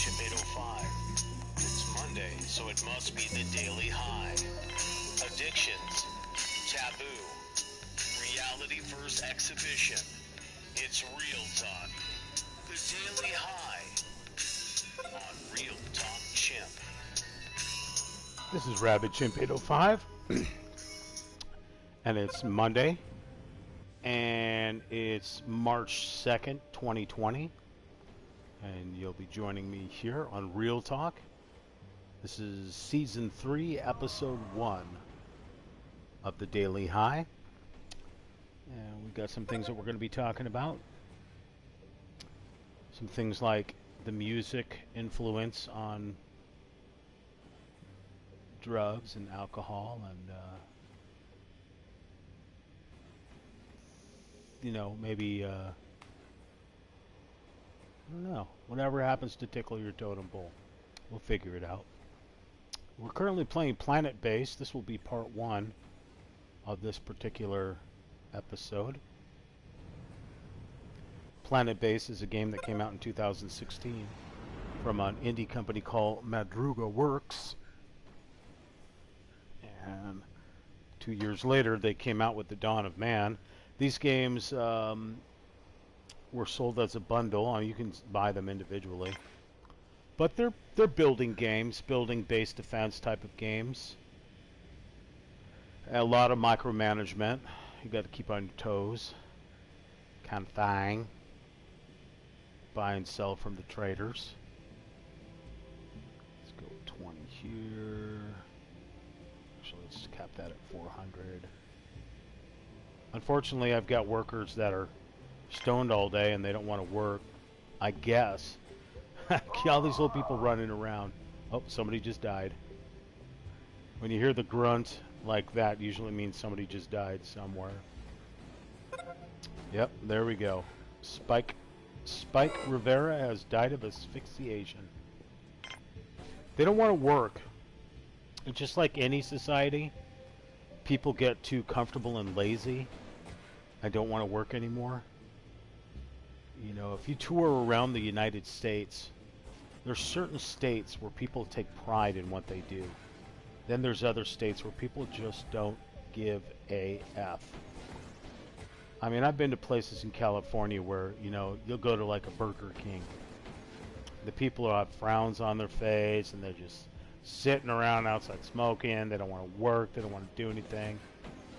Chip 805. It's Monday, so it must be the Daily High. Addictions, taboo, reality first exhibition. It's Real Talk. The Daily High on Real Talk Chimp. This is Rabbit Chimp 805, and it's Monday, and it's March 2nd, 2020, and you'll be joining me here on Real Talk. This is Season 3, Episode 1 of the Daily High, and we've got some things that we're going to be talking about. Some things like the music influence on drugs and alcohol, and maybe I don't know, whatever happens to tickle your totem pole, we'll figure it out. We're currently playing Planet Base. This will be part 1 of this particular episode. Planet Base is a game that came out in 2016 from an indie company called Madruga Works. And 2 years later, they came out with The Dawn of Man. These games were sold as a bundle. You can buy them individually, but they're building games, building base defense type of games. A lot of micromanagement. You got to keep on your toes, kind of thing. Buy and sell from the traders. Let's go 20 here. Let's cap that at 400. Unfortunately, I've got workers that are stoned all day and they don't want to work, I guess. All these little people running around. Oh, somebody just died. When you hear the grunt like that, usually means somebody just died somewhere. Yep, there we go. Spike Rivera has died of asphyxiation. They don't want to work. And just like any society, people get too comfortable and lazy. I don't want to work anymore. You know, if you tour around the United States, there's certain states where people take pride in what they do. Then there's other states where people just don't give a F. I mean, I've been to places in California where, you'll go to like a Burger King. The people have frowns on their face and they're just sitting around outside smoking. They don't want to work. They don't want to do anything.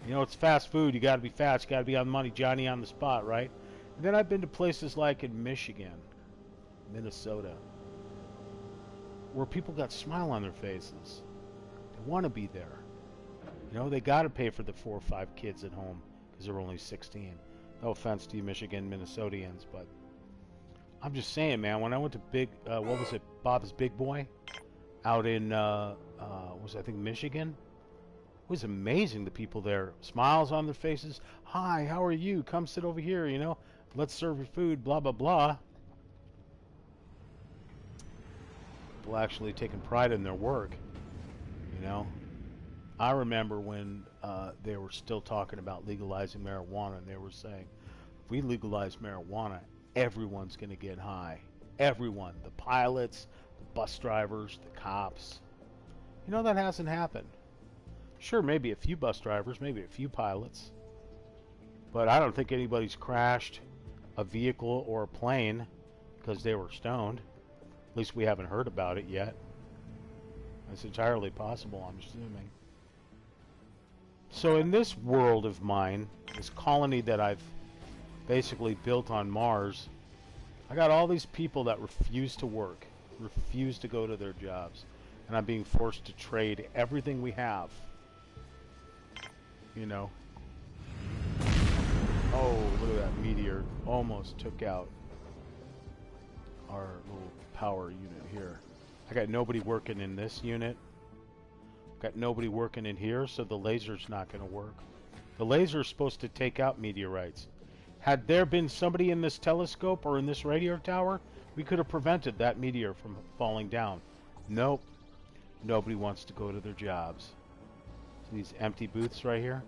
It's fast food. You got to be fast. You got to be on the money. Johnny on the spot, right? And then I've been to places like in Michigan, Minnesota, where people got a smile on their faces. They want to be there. They got to pay for the 4 or 5 kids at home because they're only 16. No offense to you Michigan Minnesotians, but I'm just saying, man, when I went to Bob's Big Boy out in, I think Michigan? It was amazing, the people there. Smiles on their faces. Hi, how are you? Come sit over here, Let's serve your food, blah, blah, blah. People actually taking pride in their work, I remember when they were still talking about legalizing marijuana, and they were saying, if we legalize marijuana, everyone's going to get high. Everyone. The pilots, bus drivers, the cops. That hasn't happened. Sure, maybe a few bus drivers, maybe a few pilots, but I don't think anybody's crashed a vehicle or a plane because they were stoned. At least we haven't heard about it yet. It's entirely possible, I'm assuming. So in this world of mine, this colony that I've basically built on Mars, I got all these people that refuse to work, refuse to go to their jobs, and I'm being forced to trade everything we have. Oh, look at that meteor. Almost took out our little power unit here. I got nobody working in this unit. Got nobody working in here, so the laser's not going to work. The laser's supposed to take out meteorites. Had there been somebody in this telescope or in this radio tower, we could have prevented that meteor from falling down. Nope. Nobody wants to go to their jobs. So these empty booths right here.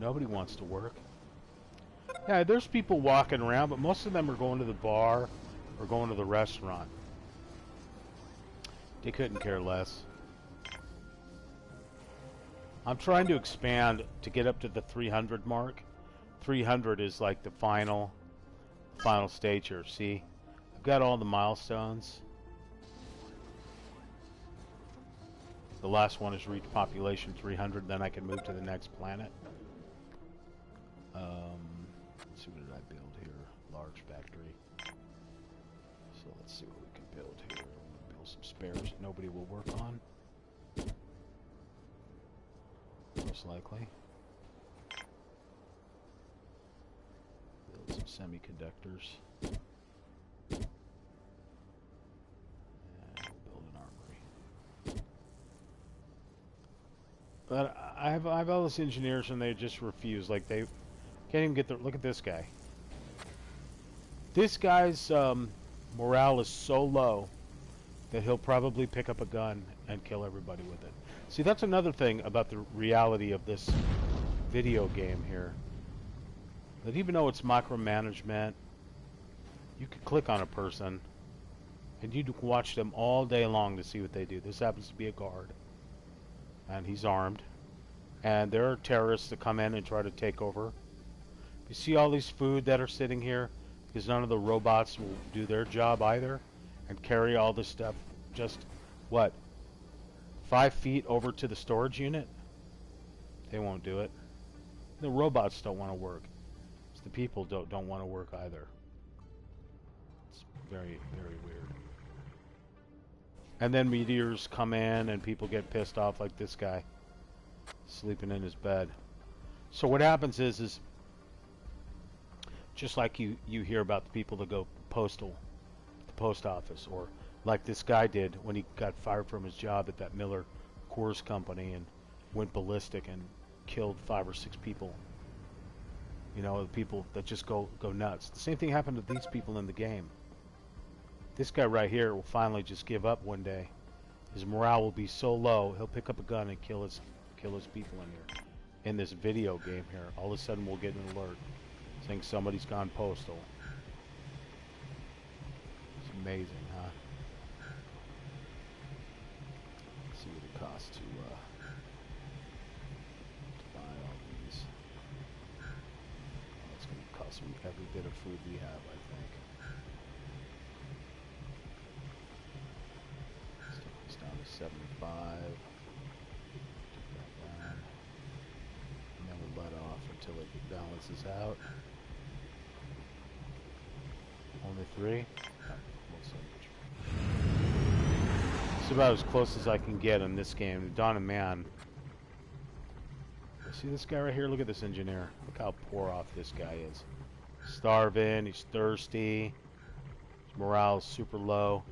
Nobody wants to work. Yeah, there's people walking around, but most of them are going to the bar, or going to the restaurant. They couldn't care less. I'm trying to expand to get up to the 300 mark. 300 is like the final stage here. See, I've got all the milestones. The last one is reach population 300. Then I can move to the next planet. Let's see, what did I build here? Large factory. So let's see what we can build here. We'll build some spares nobody will work on. Most likely. Build some semiconductors. And we'll build an armory. But I have all these engineers and they just refuse. Like, they can't even get the... Look at this guy. This guy's morale is so low that he'll probably pick up a gun and kill everybody with it. See, that's another thing about the reality of this video game here. That even though it's micromanagement, you could click on a person and you'd watch them all day long to see what they do. This happens to be a guard. And he's armed. And there are terrorists that come in and try to take over. You see all these food that are sitting here? Because none of the robots will do their job either. And carry all this stuff just, what, 5 feet over to the storage unit? They won't do it. The robots don't want to work. It's the people don't want to work either. It's very, very weird. And then meteors come in and people get pissed off, like this guy sleeping in his bed. So what happens is just like you hear about the people that go postal, the post office, or like this guy did when he got fired from his job at that Miller Coors company and went ballistic and killed 5 or 6 people. You know, the people that just go nuts. The same thing happened to these people in the game. This guy right here will finally just give up one day. His morale will be so low, he'll pick up a gun and kill his people in here. In this video game here, all of a sudden we'll get an alert saying somebody's gone postal. It's amazing, huh? Let's see what it costs to buy all these. Oh, it's going to cost me every bit of food we have, I think. Let's take this down to 75. Take that down. And then we'll let off until it balances out. Only 3? It's about as close as I can get in this game. Dawn of Man. See this guy right here? Look at this engineer. Look how poor off this guy is. Starving, he's thirsty. His morale is super low.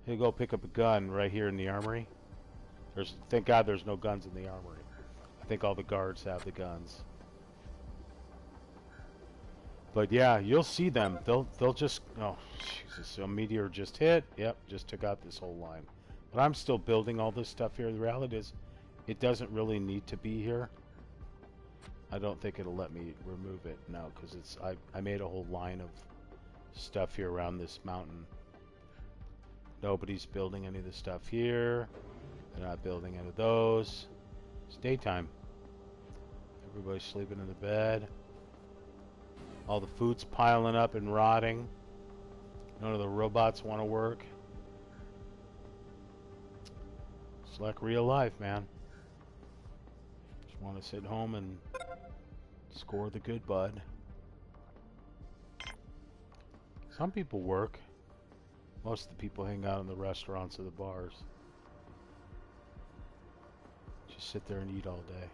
He'll go pick up a gun right here in the armory. Thank God there's no guns in the armory. I think all the guards have the guns. But yeah, you'll see them. They'll just, oh Jesus, a meteor just hit. Yep, just took out this whole line. But I'm still building all this stuff here. The reality is, it doesn't really need to be here. I don't think it'll let me remove it now because I made a whole line of stuff here around this mountain. Nobody's building any of the stuff here. They're not building any of those. It's daytime. Everybody's sleeping in the bed. All the food's piling up and rotting. None of the robots want to work. It's like real life, man. Just want to sit home and score the good bud. Some people work. Most of the people hang out in the restaurants or the bars. Just sit there and eat all day.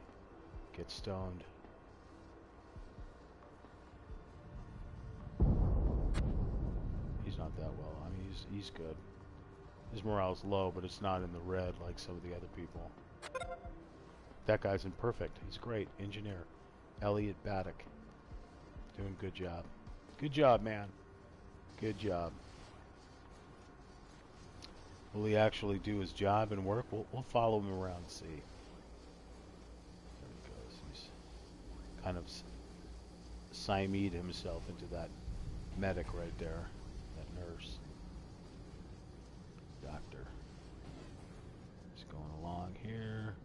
Get stoned. He's not that well. I mean, he's good. His morale's low, but it's not in the red like some of the other people. That guy's imperfect. He's great. Engineer. Elliot Baddock. Doing good job. Good job, man. Good job. Will he actually do his job and work? We'll follow him around and see. There he goes. He's kind of Siamese himself into that medic right there. That Nurse. Doctor. Just going along here.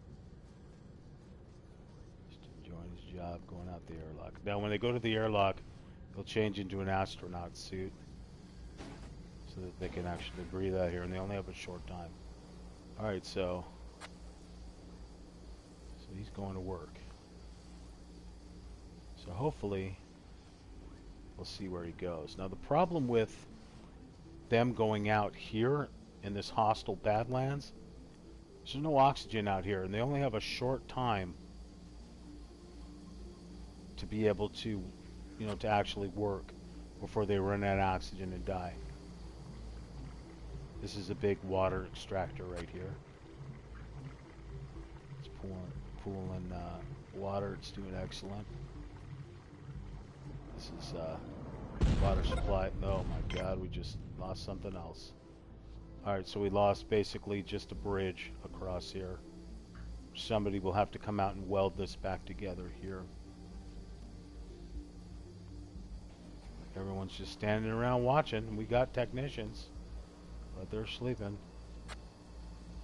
Just enjoying his job, going out the airlock. Now when they go to the airlock, they'll change into an astronaut suit so that they can actually breathe out here, and they only have a short time. Alright, so he's going to work. So hopefully we'll see where he goes. Now the problem with them going out here in this hostile Badlands, there's no oxygen out here, and they only have a short time to be able to, you know, to actually work before they run out of oxygen and die. This is a big water extractor right here. It's pooling water. It's doing excellent. This is water supply. Oh my God, we just lost something else. Alright, so we lost basically just a bridge across here. Somebody will have to come out and weld this back together here. Everyone's just standing around watching. We got technicians, but they're sleeping.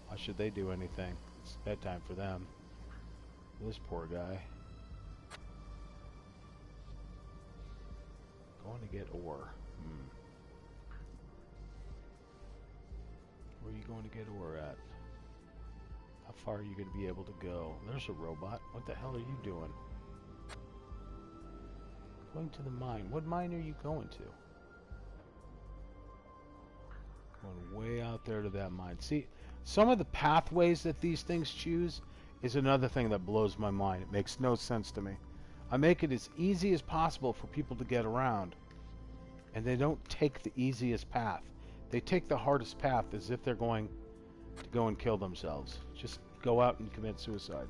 Why should they do anything? It's bedtime for them. This poor guy. Going to get ore. Where are you going to get ore at? How far are you going to be able to go? There's a robot. What the hell are you doing? Going to the mine. What mine are you going to? Going way out there to that mine. See, some of the pathways that these things choose is another thing that blows my mind. It makes no sense to me. I make it as easy as possible for people to get around, and they don't take the easiest path. They take the hardest path as if they're going to go and kill themselves. Just go out and commit suicide.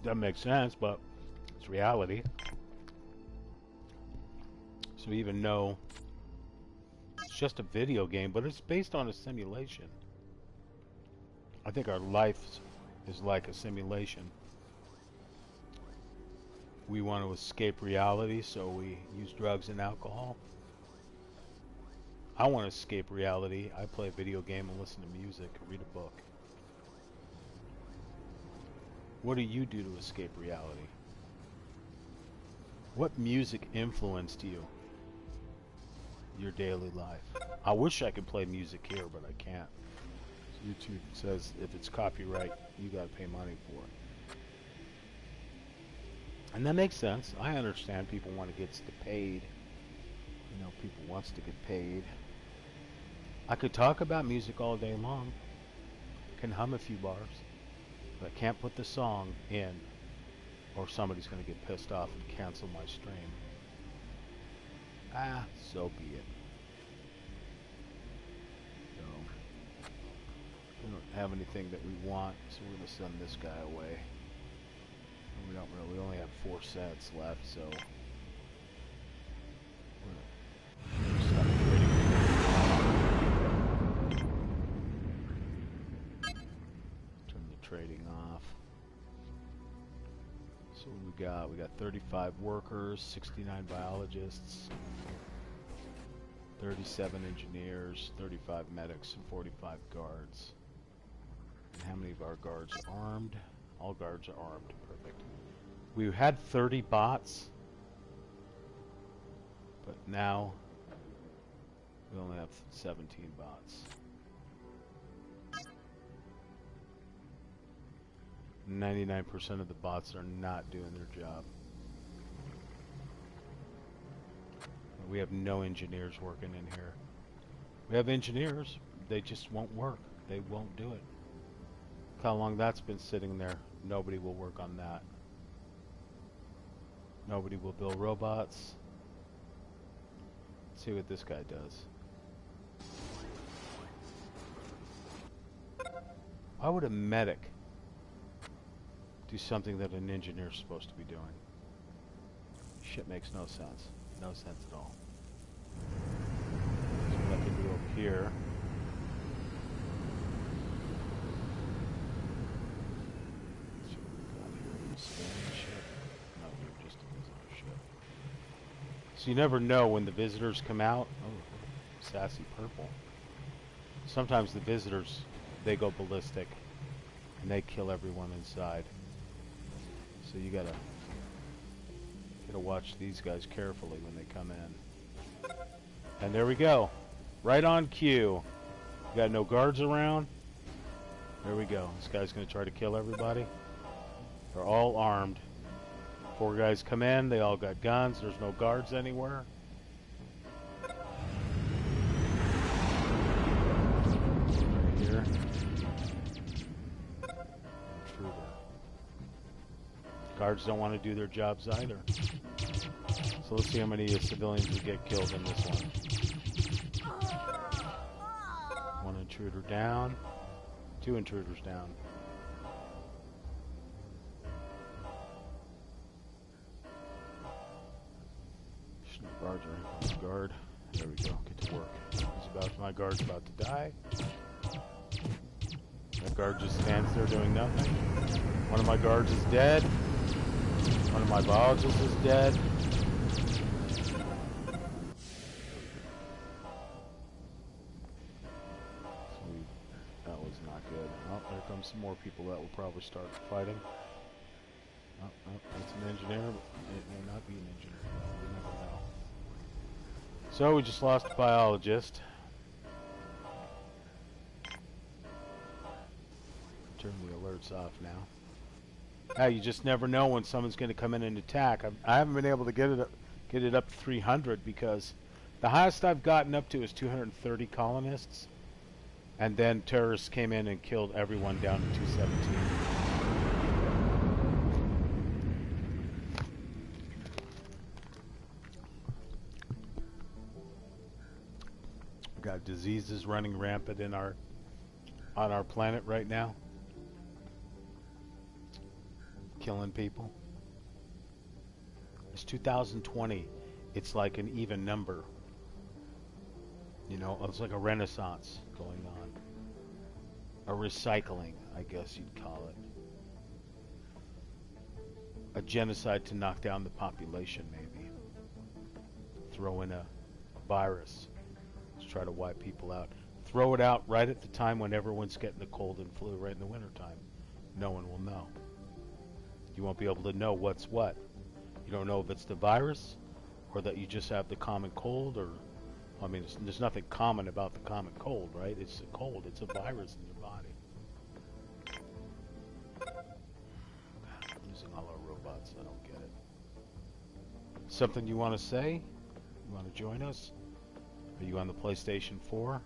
Doesn't make sense, but it's reality. So even though it's just a video game, but it's based on a simulation. I think our life is like a simulation. We want to escape reality, so we use drugs and alcohol. I want to escape reality. I play a video game and listen to music, read a book. What do you do to escape reality? What music influenced you? Your daily life. I wish I could play music here, but I can't. YouTube says if it's copyright, you gotta pay money for it. And that makes sense. I understand people want to get paid. You know, people wants to get paid. I could talk about music all day long. I can hum a few bars. But I can't put the song in, or somebody's going to get pissed off and cancel my stream. Ah, so be it. So, we don't have anything that we want, so we're going to send this guy away. We don't really, we only have 4 sets left, so we're going to stop trading. Turn the trading off. So what we got? We got 35 workers, 69 biologists, 37 engineers, 35 medics, and 45 guards. And how many of our guards are armed? All guards are armed. Perfect. We had 30 bots, but now we only have 17 bots. 99% of the bots are not doing their job. We have no engineers working in here. We have engineers, they just won't work. They won't do it. Look how long that's been sitting there. Nobody will work on that. Nobody will build robots. Let's see what this guy does. Why would a medic do something that an engineer is supposed to be doing? Shit makes no sense. No sense at all. So what I can do up here. Let's see what we got here. Spinning ship. No, we're just a visit. So you never know when the visitors come out. Oh, sassy purple. Sometimes the visitors, they go ballistic and they kill everyone inside. So you gotta watch these guys carefully when they come in. And there we go. Right on cue. You got no guards around. There we go. This guy's gonna try to kill everybody. They're all armed. 4 guys come in, they all got guns, there's no guards anywhere. Right here. Intruder. Guards don't want to do their jobs either. So let's see how many civilians we get killed in this one. 1 intruder down. 2 intruders down. Guard. There we go. Get to work. My guard's about to die. That guard just stands there doing nothing. One of my guards is dead. One of my biologists is dead. Sweet. That was not good. Oh, there comes some more people that will probably start fighting. Oh, it's an engineer. It may not be an engineer. We never know. So we just lost a biologist. Turn the alerts off now. Yeah, you just never know when someone's going to come in and attack. I haven't been able to get it up to 300 because the highest I've gotten up to is 230 colonists, and then terrorists came in and killed everyone down to 217. Got diseases running rampant in on our planet right now, killing people. It's 2020. It's like an even number. You know, it's like a renaissance going on. A recycling, I guess you'd call it. A genocide to knock down the population, maybe. Throw in a virus. Try to wipe people out. Throw it out right at the time when everyone's getting the cold and flu, right in the wintertime. No one will know. You won't be able to know what's what. You don't know if it's the virus or that you just have the common cold, or, I mean, there's nothing common about the common cold, right? It's a cold. It's a virus in your body. I'm using all our robots. I don't get it. Something you want to say? You want to join us? Are you on the PlayStation 4?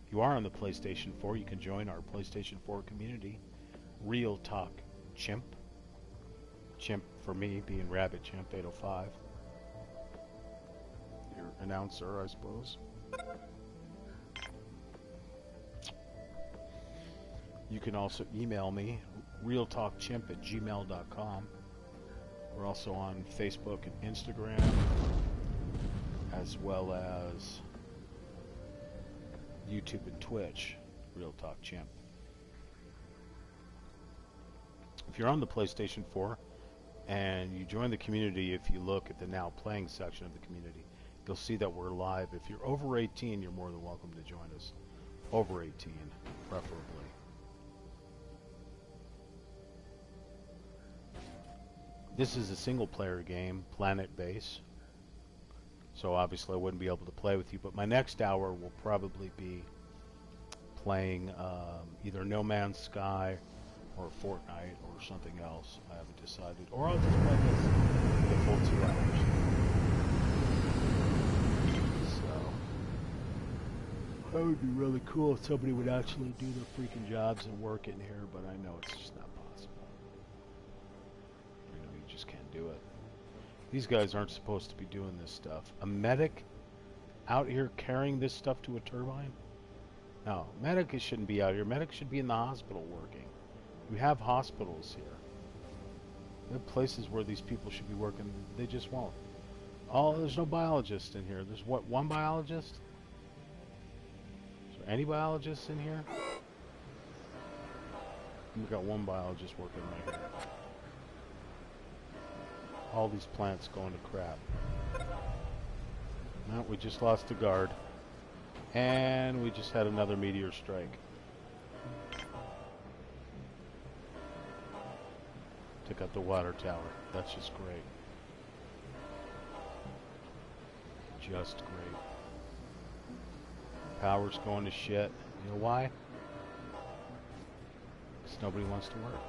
If you are on the PlayStation 4, you can join our PlayStation 4 community. Real Talk Chimp. Chimp for me, being Rabbit Chimp 805. Your announcer, I suppose. You can also email me, realtalkchimp@gmail.com. We're also on Facebook and Instagram, as well as YouTube and Twitch, Real Talk Chimp. If you're on the PlayStation 4 and you join the community, if you look at the Now Playing section of the community, you'll see that we're live. If you're over 18, you're more than welcome to join us. Over 18, preferably. This is a single-player game, Planet Base. So obviously I wouldn't be able to play with you, but my next hour will probably be playing either No Man's Sky or Fortnite or something else. I haven't decided. Or I'll just play this the full 2 hours. So that would be really cool if somebody would actually do their freaking jobs and work in here, but I know it's just not possible. You know, you just can't do it. These guys aren't supposed to be doing this stuff. A medic out here carrying this stuff to a turbine? No, medic shouldn't be out here. Medic should be in the hospital working. We have hospitals here. We have places where these people should be working. They just won't. Oh, there's no biologist in here. There's what, one biologist? Is there any biologists in here? We've got one biologist working right here. All these plants going to crap. No, we just lost a guard. And we just had another meteor strike. Took out the water tower. That's just great. Just great. Power's going to shit. You know why? Because nobody wants to work.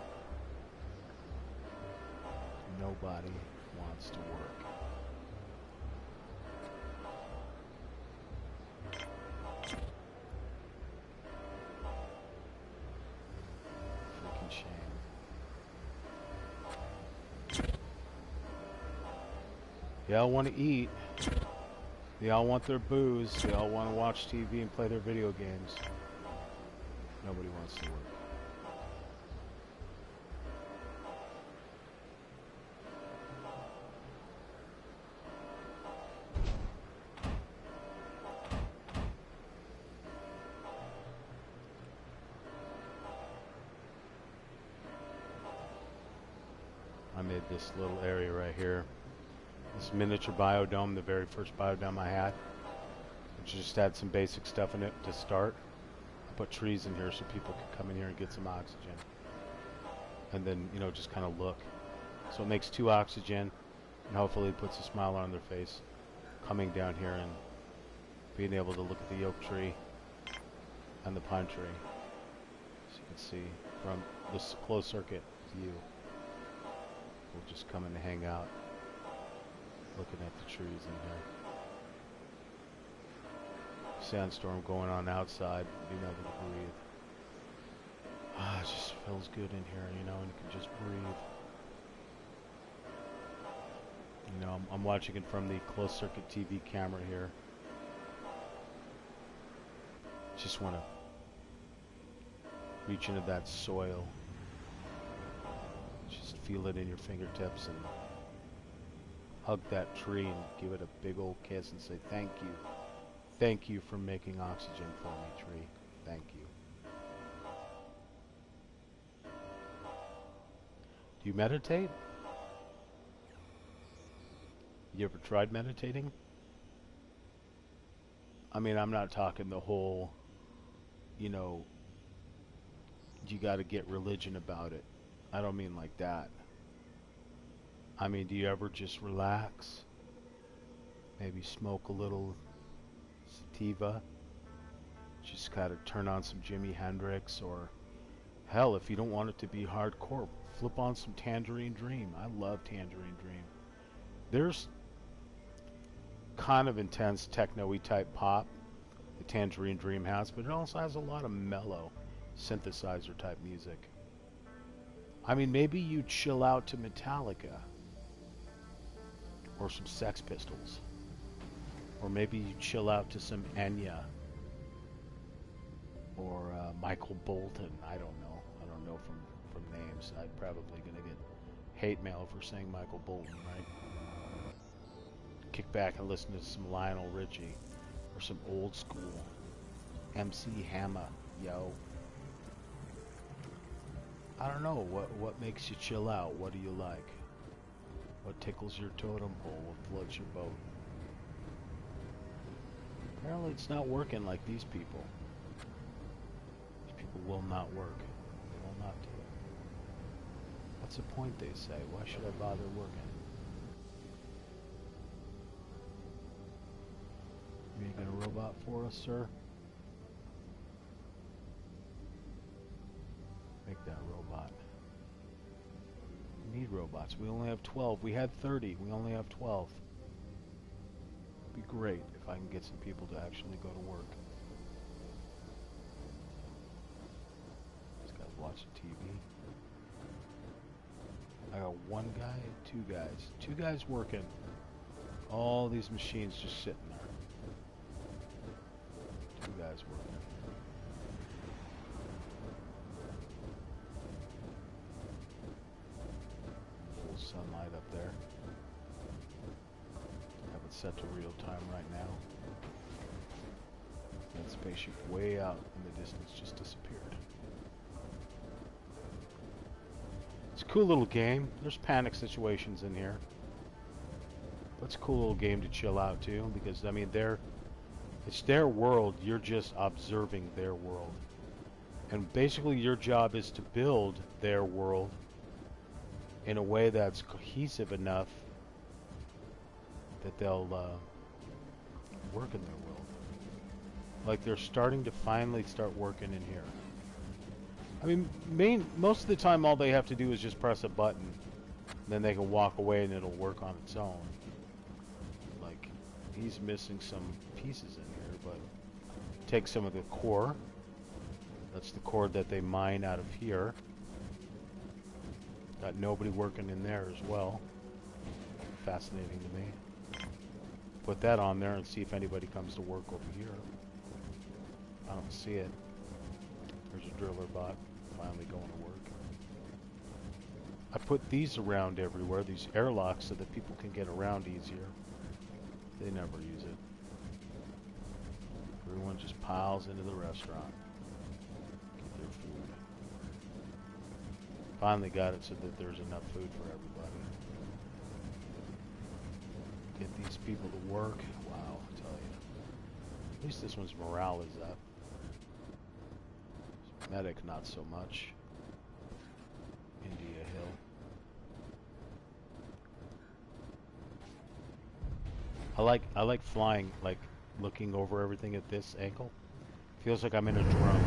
Nobody wants to work. Freaking shame. They all want to eat. They all want their booze. They all want to watch TV and play their video games. Nobody wants to work. I made this little area right here. This miniature biodome, the very first biodome I had. Which just had some basic stuff in it to start. I put trees in here so people could come in here and get some oxygen. And then, you know, just kind of look. So it makes 2 oxygen, and hopefully it puts a smile on their face coming down here and being able to look at the oak tree and the pine tree. So you can see from this closed circuit view. We'll just come in and hang out, looking at the trees in here. Sandstorm going on outside, being able to breathe. Ah, it just feels good in here, you know, and you can just breathe. You know, I'm watching it from the closed circuit TV camera here. Just want to reach into that soil. Just feel it in your fingertips and hug that tree and give it a big old kiss and say thank you. Thank you for making oxygen for me, tree. Thank you. Do you meditate? You ever tried meditating? I mean, I'm not talking the whole, you know, you gotta get religion about it. I don't mean like that. I mean, do you ever just relax? Maybe smoke a little sativa? Just gotta turn on some Jimi Hendrix, or hell, if you don't want it to be hardcore, flip on some Tangerine Dream. I love Tangerine Dream. There's kind of intense techno-y type pop the Tangerine Dream has, but it also has a lot of mellow synthesizer type music. I mean, maybe you chill out to Metallica or some Sex Pistols, or maybe you chill out to some Enya or Michael Bolton. I don't know. I don't know from names. I'm probably gonna get hate mail for saying Michael Bolton, right? Kick back and listen to some Lionel Richie or some old school MC Hammer, yo. I don't know, what makes you chill out? What do you like? What tickles your totem pole? What floats your boat? Apparently it's not working like these people. These people will not work. They will not do it. What's the point, they say? Why should I bother working? You ain't got a robot for us, sir? Make that robot. We need robots. We only have 12. We had 30. We only have 12. It'd be great if I can get some people to actually go to work. These guys watching TV. I got one guy, 2 guys. 2 guys working. All these machines just sitting there. 2 guys working. Full sunlight up there. Have it set to real time right now. That spaceship way out in the distance just disappeared. It's a cool little game. There's panic situations in here. It's a cool little game to chill out too, because I mean it's their world. You're just observing their world, and basically your job is to build their world in a way that's cohesive enough that they'll work in their world. Like they're starting to finally start working in here. I mean, most of the time all they have to do is just press a button, then they can walk away and it'll work on its own. Like, he's missing some pieces in here, but take some of the core. That's the core that they mine out of here. Got nobody working in there as well. Fascinating to me. Put that on there and see if anybody comes to work over here. I don't see it. There's a driller bot finally going to work. I put these around everywhere, these airlocks, so that people can get around easier. They never use it. Everyone just piles into the restaurant. Get their food. Finally got it so that there's enough food for everybody. Get these people to work. Wow, I tell you. At least this one's morale is up. Medic, not so much. India Hill. I like flying, like looking over everything at this angle. Feels like I'm in a drone.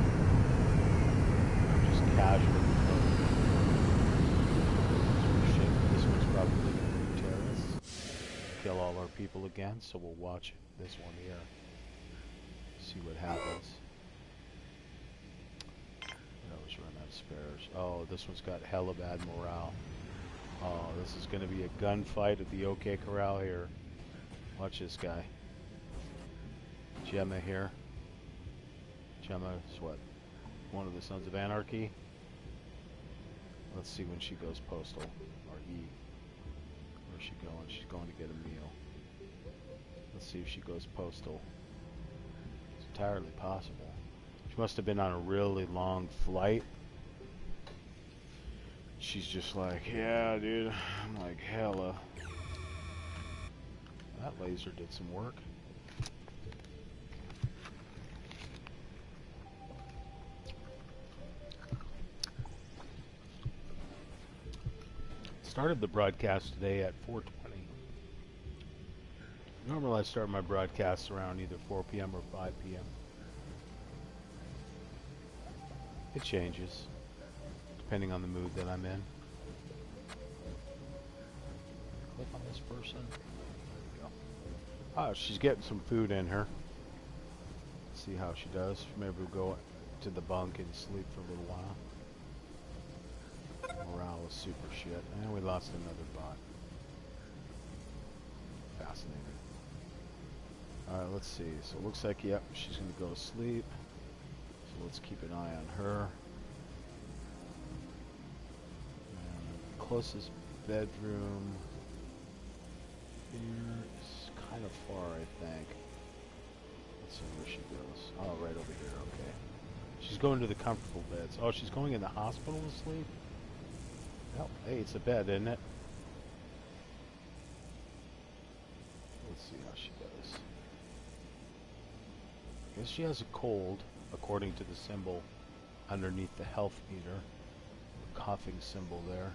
I'm just casually floating. This one's probably going to terrorists. Kill all our people again, so we'll watch this one here. See what happens. Run out of spares. Oh, this one's got hella bad morale. Oh, this is going to be a gunfight at the OK Corral here. Watch this guy. Gemma here. Gemma is what? One of the Sons of Anarchy. Let's see when she goes postal. Or he. Where's she going? She's going to get a meal. Let's see if she goes postal. It's entirely possible. She must have been on a really long flight. She's just like, yeah, dude. I'm like, hella. That laser did some work. Started the broadcast today at 4:20. Normally I start my broadcasts around either 4 p.m. or 5 p.m. It changes, depending on the mood that I'm in. Click on this person. There we go. Oh, she's getting some food in her. Let's see how she does. Maybe we'll go to the bunk and sleep for a little while. Morale is super shit. And we lost another bot. Fascinating. Alright, let's see. So it looks like, yep, she's going to go to sleep. So let's keep an eye on her. And the closest bedroom here is kind of far, I think. Let's see where she goes. Oh, right over here, okay. She's going to the comfortable beds. Oh, she's going in the hospital to sleep? Well, hey, it's a bed, isn't it? Let's see how she does. I guess she has a cold, according to the symbol underneath the health meter. The coughing symbol there.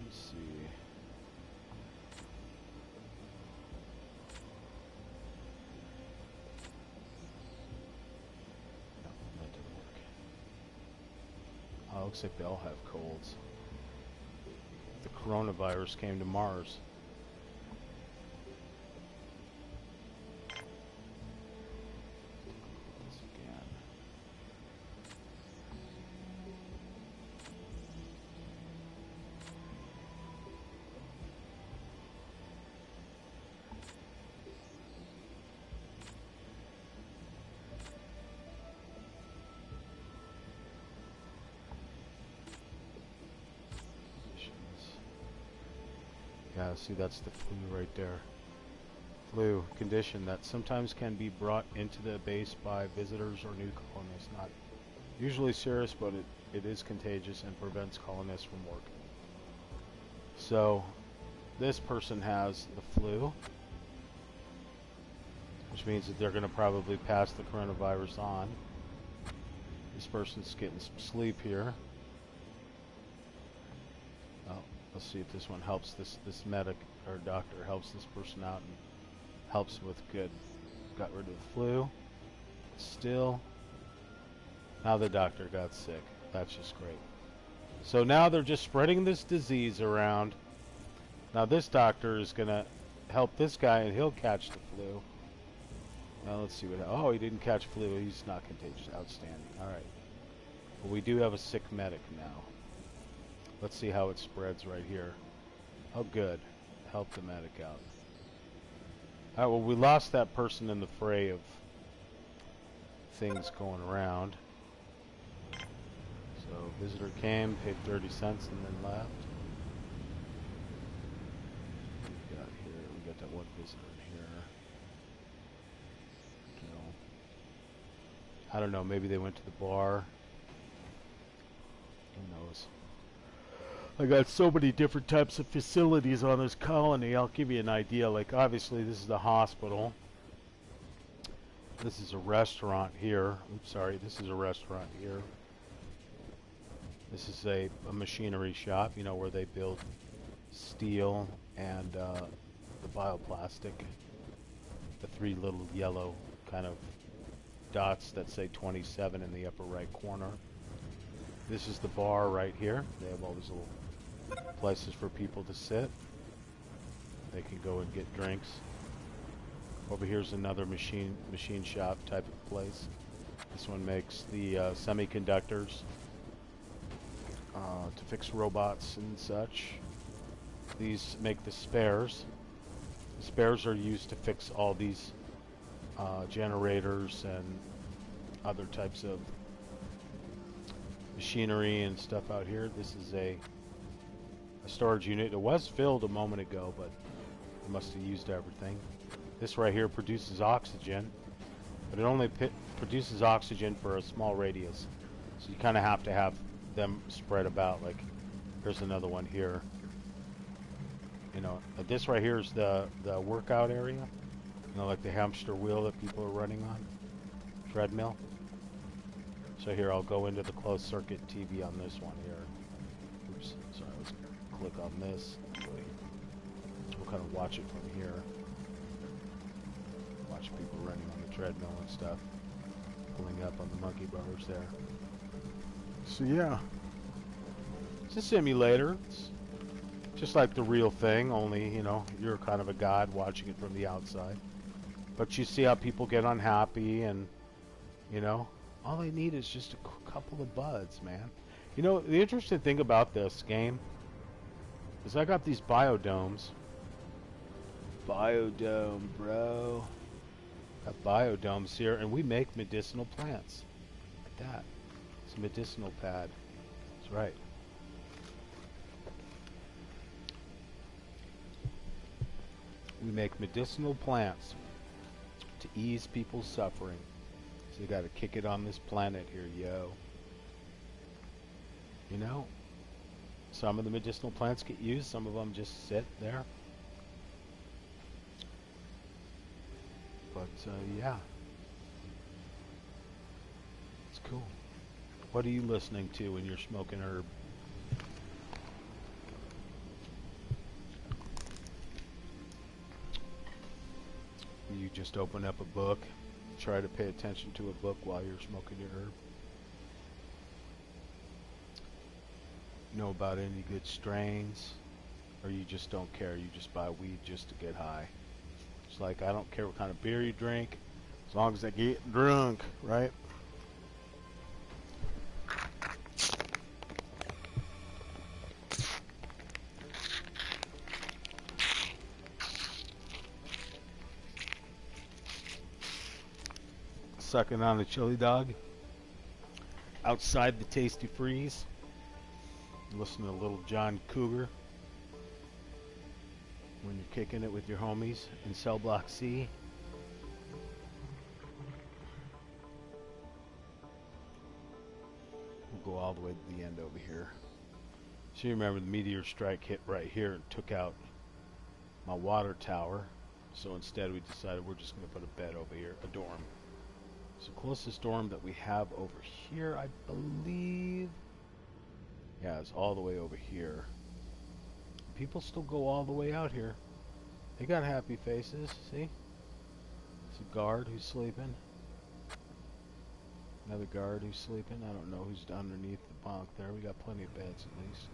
Let's see. No, that didn't work. Oh, looks like they all have colds. The coronavirus came to Mars. Yeah, see, that's the flu right there. Flu condition that sometimes can be brought into the base by visitors or new colonists. Not usually serious, but it is contagious and prevents colonists from working. So, This person has the flu, which means that they're going to probably pass the coronavirus on. This person's getting some sleep here. Oh, let's see if this one helps. This medic or doctor helps this person out and helps with good. Got rid of the flu. Still. Now the doctor got sick. That's just great. So now they're just spreading this disease around. Now this doctor is going to help this guy and he'll catch the flu. Now let's see what... Oh, he didn't catch flu. He's not contagious. Outstanding. Alright. But we do have a sick medic now. Let's see how it spreads right here. Oh, good. Help the medic out. Alright, well, we lost that person in the fray of things going around. So, visitor came, paid 30 cents, and then left. What we got here? We got that one visitor in here. I don't know, maybe they went to the bar. Who knows? I got so many different types of facilities on this colony. I'll give you an idea. Like, obviously, this is the hospital. This is a restaurant here. Oops, sorry. This is a restaurant here. This is a machinery shop, you know, where they build steel and the bioplastic. The three little yellow kind of dots that say 27 in the upper right corner. This is the bar right here. They have all these little places for people to sit. They can go and get drinks. Over here's another machine shop type of place. This one makes the semiconductors to fix robots and such. These make the spares. The spares are used to fix all these generators and other types of machinery and stuff out here. This is a storage unit. It was filled a moment ago, but it must have used everything. This right here produces oxygen, but it only produces oxygen for a small radius. So you kind of have to have them spread about. Like, here's another one here. You know, this right here is the workout area. You know, like the hamster wheel that people are running on. Treadmill. So here, I'll go into the closed circuit TV on this one here. Oops, sorry, let's click on this. We'll kind of watch it from here. Watch people running on the treadmill and stuff. Pulling up on the monkey bars there. So yeah. It's a simulator. It's just like the real thing, only, you know, you're kind of a god watching it from the outside. But you see how people get unhappy and, you know, all they need is just a couple of buds, man. You know, the interesting thing about this game is I got these biodomes. Biodome, bro. Got biodomes here, and we make medicinal plants. Look at that. It's a medicinal pad. That's right. We make medicinal plants to ease people's suffering. So you gotta kick it on this planet here, yo. You know, some of the medicinal plants get used, some of them just sit there. But, yeah. It's cool. What are you listening to when you're smoking herb? You just open up a book, try to pay attention to a book while you're smoking your herb. Know about any good strains? Or you just don't care, you just buy weed just to get high? It's like, I don't care what kind of beer you drink, as long as I get drunk, right? Sucking on a chili dog outside the Tasty Freeze. Listen to Little John Cougar when you're kicking it with your homies in Cell Block C. We'll go all the way to the end over here. So you remember the meteor strike hit right here and took out my water tower. So instead we decided we're just going to put a bed over here, a dorm. So closest dorm that we have over here, I believe, yeah, it's all the way over here. People still go all the way out here. They got happy faces, see? It's a guard who's sleeping. Another guard who's sleeping. I don't know who's underneath the bunk there. We got plenty of beds at least.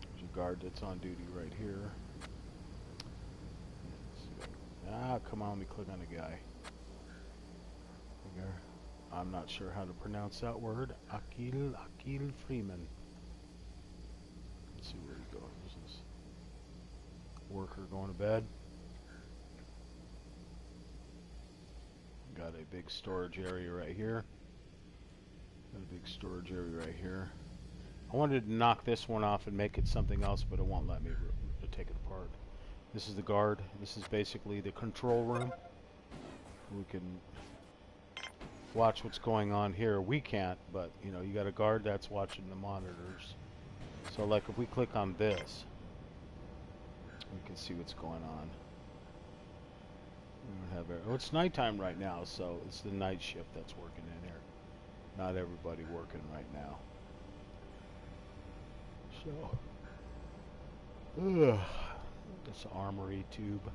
There's a guard that's on duty right here. Ah, come on, let me click on the guy. I'm not sure how to pronounce that word. Akil Freeman. Let's see where he goes. This is worker going to bed. Got a big storage area right here. Got a big storage area right here. I wanted to knock this one off and make it something else, but it won't let me take it apart. This is the guard. This is basically the control room. We can watch what's going on here. We can't, but you know, you got a guard that's watching the monitors. So like if we click on this, we can see what's going on. We don't have oh, it's nighttime right now, so it's the night shift that's working in here. Not everybody working right now. So, this armory tube.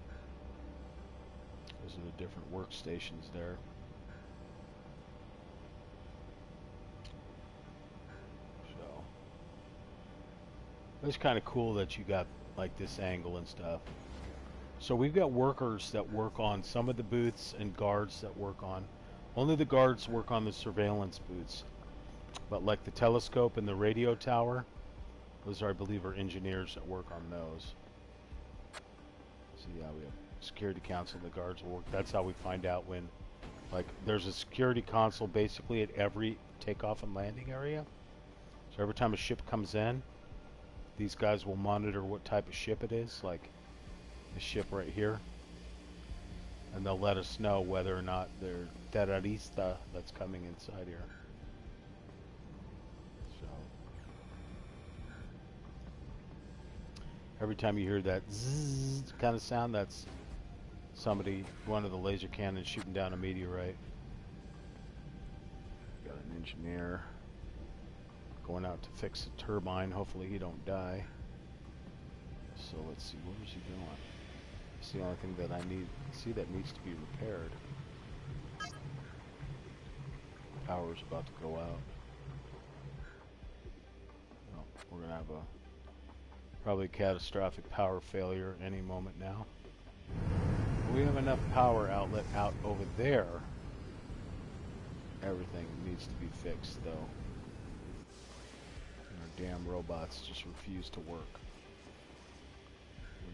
Those are the different workstations there. So, it's kind of cool that you got like this angle and stuff. So we've got workers that work on some of the booths and guards that work on. Only the guards work on the surveillance booths. But like the telescope and the radio tower, those are, I believe, are engineers that work on those. So yeah, we have security council, the guards will work. That's how we find out when, like, there's a security console basically at every takeoff and landing area. So every time a ship comes in, these guys will monitor what type of ship it is, like the ship right here. And they'll let us know whether or not they're terrorista that's coming inside here. So every time you hear that zzz kind of sound, that's somebody, one of the laser cannons shooting down a meteorite. Got an engineer going out to fix the turbine. Hopefully he don't die. So let's see, where is he going? It's the only thing that I see that needs to be repaired. Power's about to go out. Well, we're gonna have a probably catastrophic power failure any moment now. We have enough power outlet out over there. Everything needs to be fixed though. And our damn robots just refuse to work.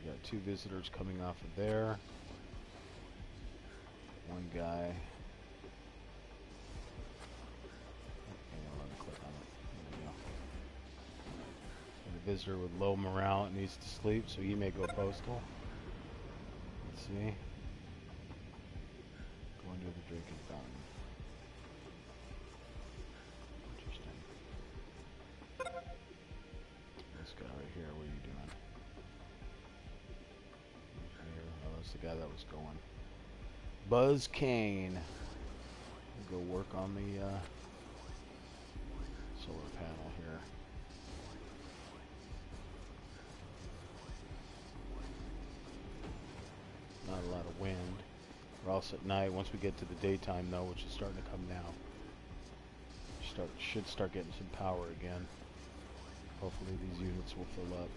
We got 2 visitors coming off of there. One guy. Okay, let me click on it. There we go. And the visitor with low morale needs to sleep, so he may go postal. Let's see. Going to the drinking fountain. Interesting. This guy right here, what are you doing? Oh, that's the guy that was going. Buzz Kane. We'll go work on the solar panel here. Not a lot of wind. We're also at night. Once we get to the daytime though, which is starting to come now, should start getting some power again. Hopefully these units will fill up.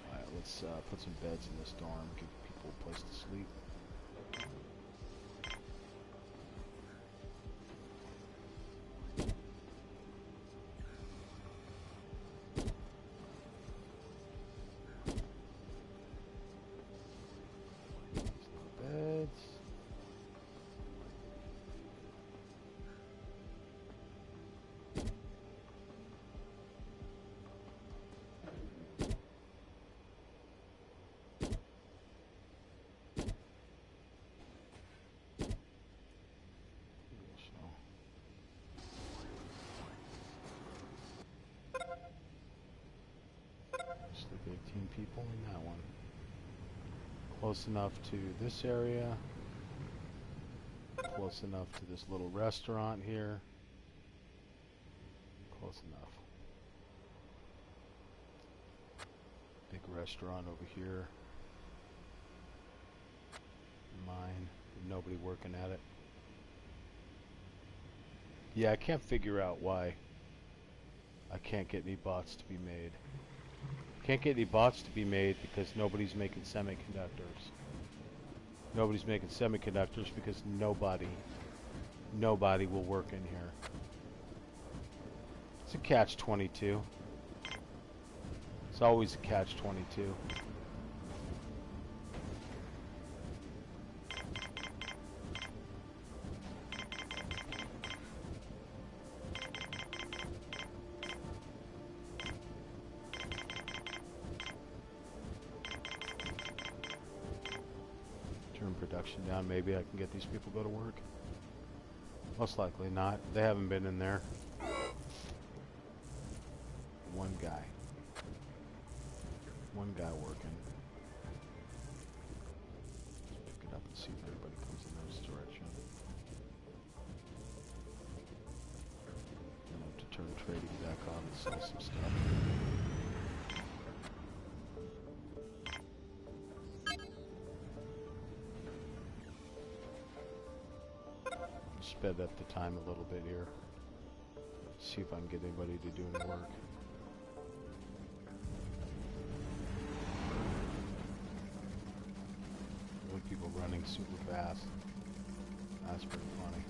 Alright, let's put some beds in this dorm, give people a place to sleep. 15 people in that one. Close enough to this area. Close enough to this little restaurant here. Close enough. Big restaurant over here. Mine. Nobody working at it. Yeah, I can't figure out why I can't get any bots to be made. Can't get any bots to be made because nobody's making semiconductors. Nobody's making semiconductors because nobody will work in here. It's a catch-22. It's always a catch-22. Turn production down. Maybe I can get these people to go to work. Most likely not. They haven't been in there. One guy. One guy working. Pick it up and see if everybody comes in this direction. I have to turn trading back on and sell some stuff. Sped up the time a little bit here. See if I can get anybody to do any work. Look, people running super fast. That's pretty funny.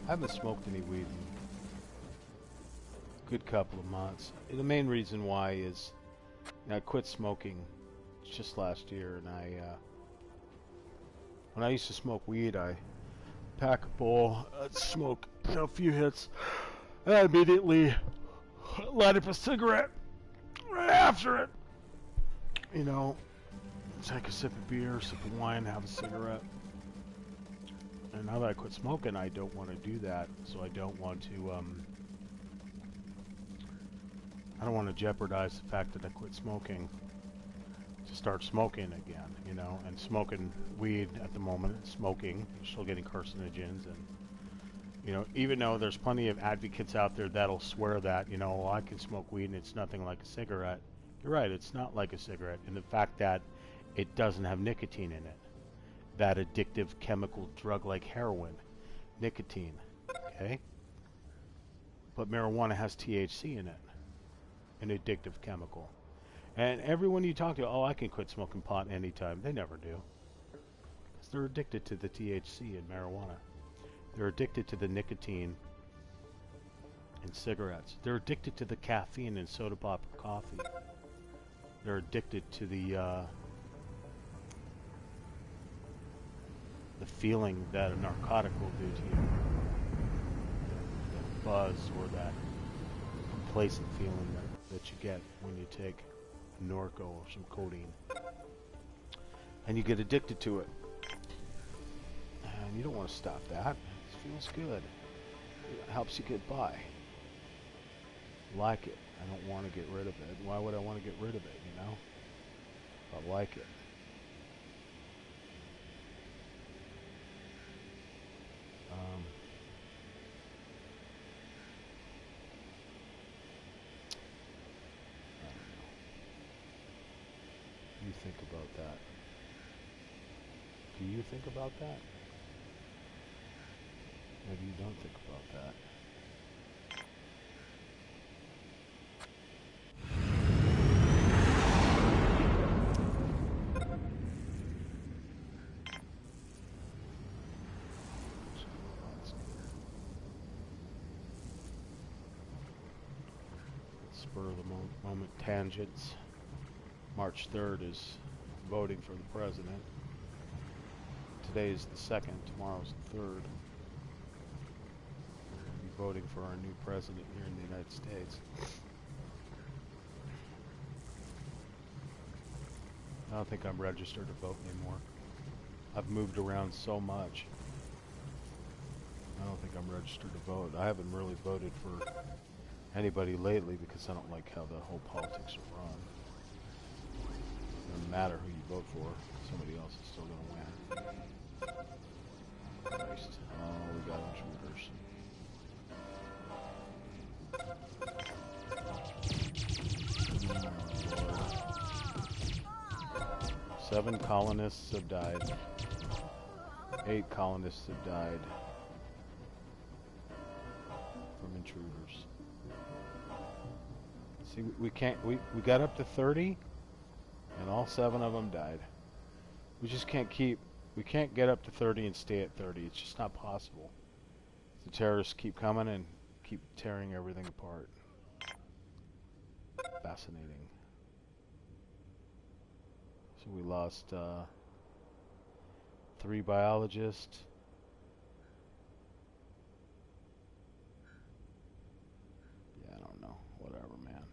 I haven't smoked any weed in a good couple of months. The main reason why is I quit smoking just last year, and when I used to smoke weed, I pack a bowl, I'd smoke a few hits, and I immediately light up a cigarette right after it. You know, take a sip of beer, sip of wine, have a cigarette. And now that I quit smoking, I don't want to do that. So I don't want to jeopardize the fact that I quit smoking to start smoking again, you know, and smoking weed at the moment, smoking, you're still getting carcinogens, and, you know, even though there's plenty of advocates out there that'll swear that, you know, well, I can smoke weed and it's nothing like a cigarette. You're right, it's not like a cigarette, and the fact that it doesn't have nicotine in it. That addictive chemical drug like heroin, nicotine, okay? But marijuana has THC in it, an addictive chemical. And everyone you talk to, oh, I can quit smoking pot anytime. They never do. Because they're addicted to the THC in marijuana. They're addicted to the nicotine in cigarettes. They're addicted to the caffeine in soda pop or coffee. They're addicted to the feeling that a narcotic will do to you. The buzz or that complacent feeling that you get when you take Norco or some codeine, and you get addicted to it, and you don't want to stop that. It feels good. It helps you get by. Like it. I don't want to get rid of it. Why would I want to get rid of it, you know? I like it. You think about that? Do you think about that? Maybe you don't think about that. Spur of the moment tangents. March 3rd is voting for the president. Today is the 2nd, tomorrow's the 3rd. We'll be voting for our new president here in the United States. I don't think I'm registered to vote anymore. I've moved around so much. I don't think I'm registered to vote. I haven't really voted for anybody lately because I don't like how the whole politics are run. It doesn't matter who you vote for, somebody else is still going to win. Christ. Oh, we got intruders. Oh, 7 colonists have died. 8 colonists have died from intruders. See, we got up to 30, and all 7 of them died. We just can't we can't get up to 30 and stay at 30. It's just not possible. The terrorists keep coming and keep tearing everything apart. Fascinating. So we lost 3 biologists. Yeah, I don't know. Whatever, man.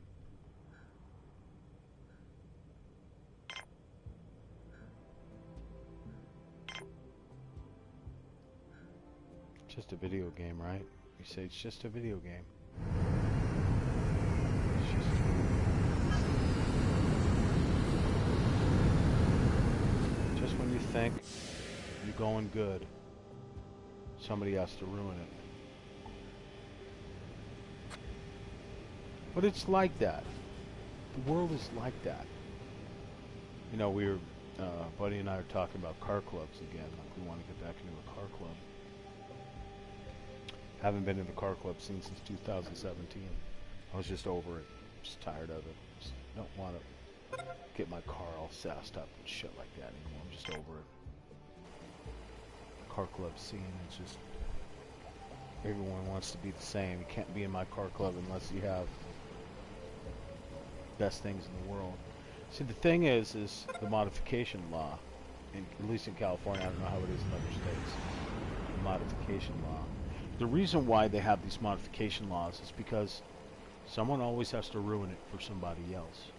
Just a video game, right? You say it's just a video game. Just when you think you're going good, somebody has to ruin it. But it's like that. The world is like that. You know, Buddy and I are talking about car clubs again. Like we want to get back into a car club. Haven't been in the car club since 2017. I was just over it. Just tired of it. Just don't want to get my car all sassed up and shit like that anymore. I'm just over it. The car club scene is just... Everyone wants to be the same. You can't be in my car club unless you have best things in the world. See, the thing is the modification law. At least in California, I don't know how it is in other states. The modification law. The reason why they have these modification laws is because someone always has to ruin it for somebody else.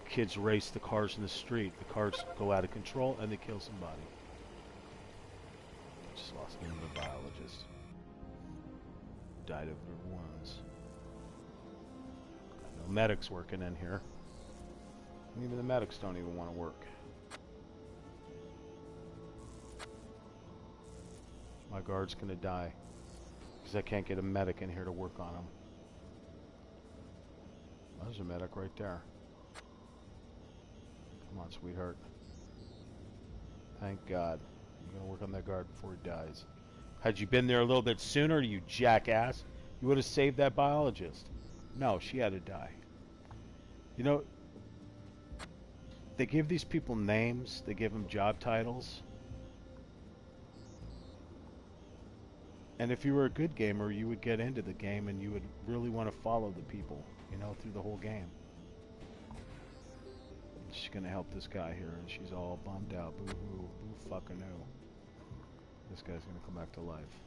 The kids race the cars in the street. The cars go out of control and they kill somebody. Just lost another biologist. Died of their wounds. Got no medics working in here. And even the medics don't even want to work. My guard's gonna die because I can't get a medic in here to work on him. There's a medic right there. Come on, sweetheart. Thank God. You're gonna work on that guard before he dies. Had you been there a little bit sooner, you jackass, you would have saved that biologist. No, she had to die. You know, they give these people names, they give them job titles. And if you were a good gamer, you would get into the game and you would really want to follow the people, you know, through the whole game. She's going to help this guy here, and she's all bummed out. Boo-hoo, boo-fucking who. This guy's going to come back to life.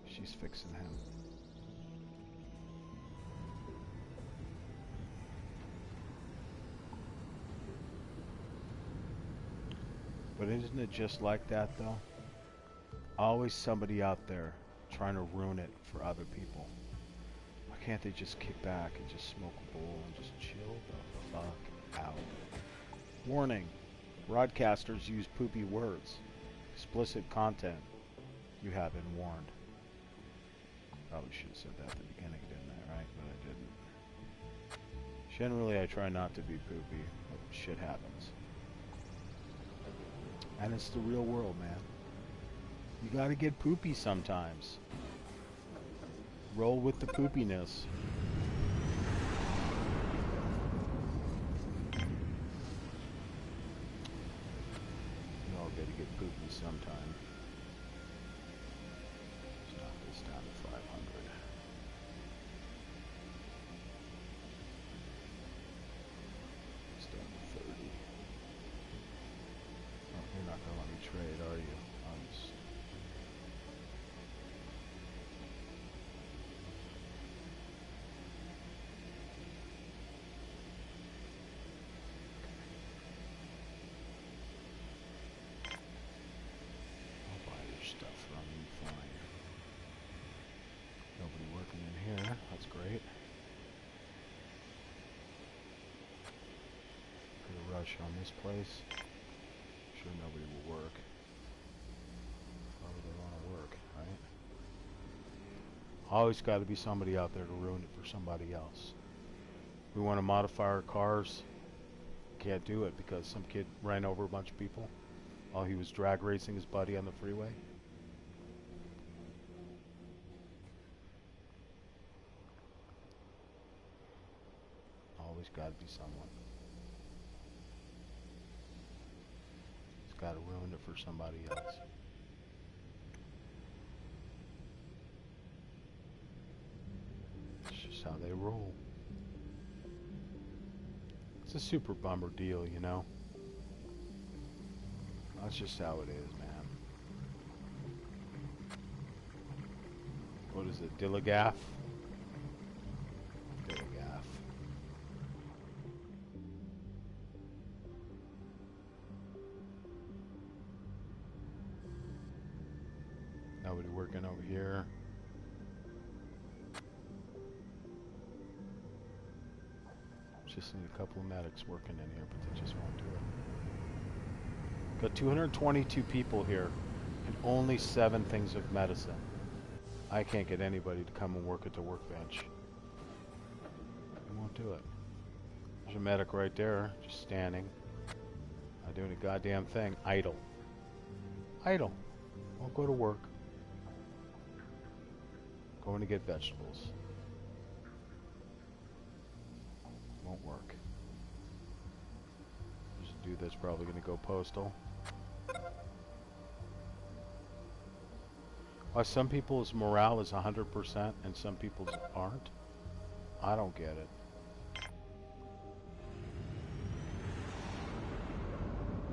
She's fixing him. But isn't it just like that, though? Always somebody out there trying to ruin it for other people. Why can't they just kick back and just smoke a bowl and just chill the fuck out? Warning. Broadcasters use poopy words. Explicit content. You have been warned. Probably should have said that at the beginning, didn't I? Right? But I didn't. Generally, I try not to be poopy, but shit happens. And it's the real world, man. You gotta get poopy sometimes. Roll with the poopiness. You all gotta get poopy sometime. Let's knock this down to 500. It's down to 30. Oh, you're not gonna let me trade, are you? Stuff from fine. that's great. Pretty rush on this place. Sure nobody will work. Why would they want to work, right? Always got to be somebody out there to ruin it for somebody else. We want to modify our cars. Can't do it because some kid ran over a bunch of people while he was drag racing his buddy on the freeway. Always got to be someone. It's got to ruin it for somebody else. It's just how they roll. It's a super bummer deal, you know. That's just how it is, man. What is it, Dilligaff? Dilligaff. Nobody working over here. Just need a couple of medics working in here, but they just won't do it. Got 222 people here, and only 7 things of medicine. I can't get anybody to come and work at the workbench. They won't do it. There's a medic right there, just standing. Not doing a goddamn thing. Idle. Idle. Won't go to work. Going to get vegetables. Won't work. There's a dude that's probably going to go postal. Why some people's morale is 100% and some people's aren't? I don't get it.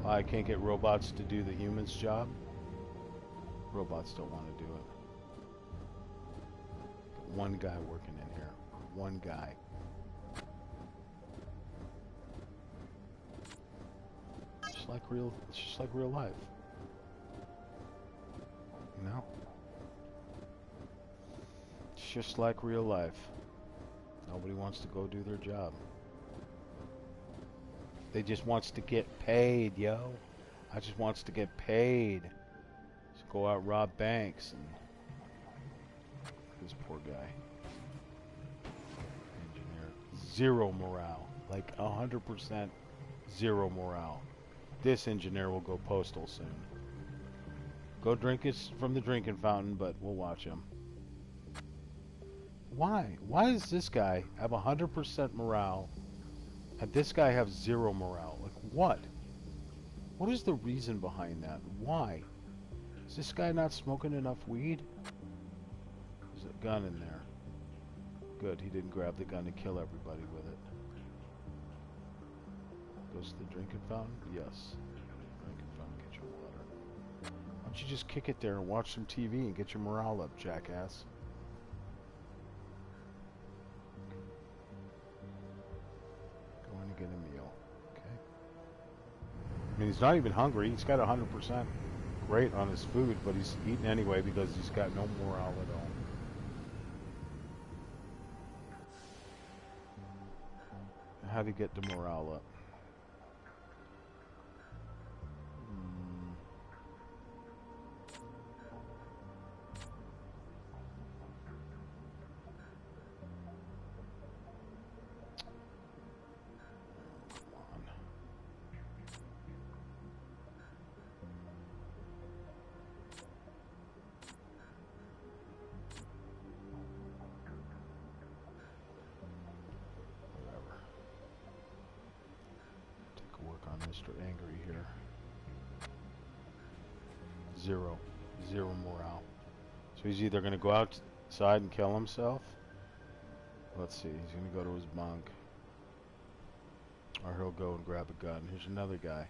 I can't get robots to do the humans' job. Robots don't want to do it. Got one guy working in here. One guy. It's just like real life. You know? It's just like real life. Nobody wants to go do their job. They just wants to get paid, yo. I just wants to get paid. Just go out rob banks and this poor guy. Engineer. Zero morale. Like 100% zero morale. This engineer will go postal soon. Go drink it from the drinking fountain, but we'll watch him. Why? Why does this guy have 100% morale and this guy have zero morale? Like, what? What is the reason behind that? Why? Is this guy not smoking enough weed? There's a gun in there. Good, he didn't grab the gun and kill everybody with it. Goes to the drinking fountain? Yes. Drinking fountain, get your water. Why don't you just kick it there and watch some TV and get your morale up, jackass? Going to get a meal. Okay. I mean, he's not even hungry. He's got 100% great on his food, but he's eating anyway because he's got no morale at all. How do you get the morale up? Mr. Angry here. Zero morale. So he's either going to go outside and kill himself. Let's see, he's going to go to his bunk. Or he'll go and grab a gun. Here's another guy.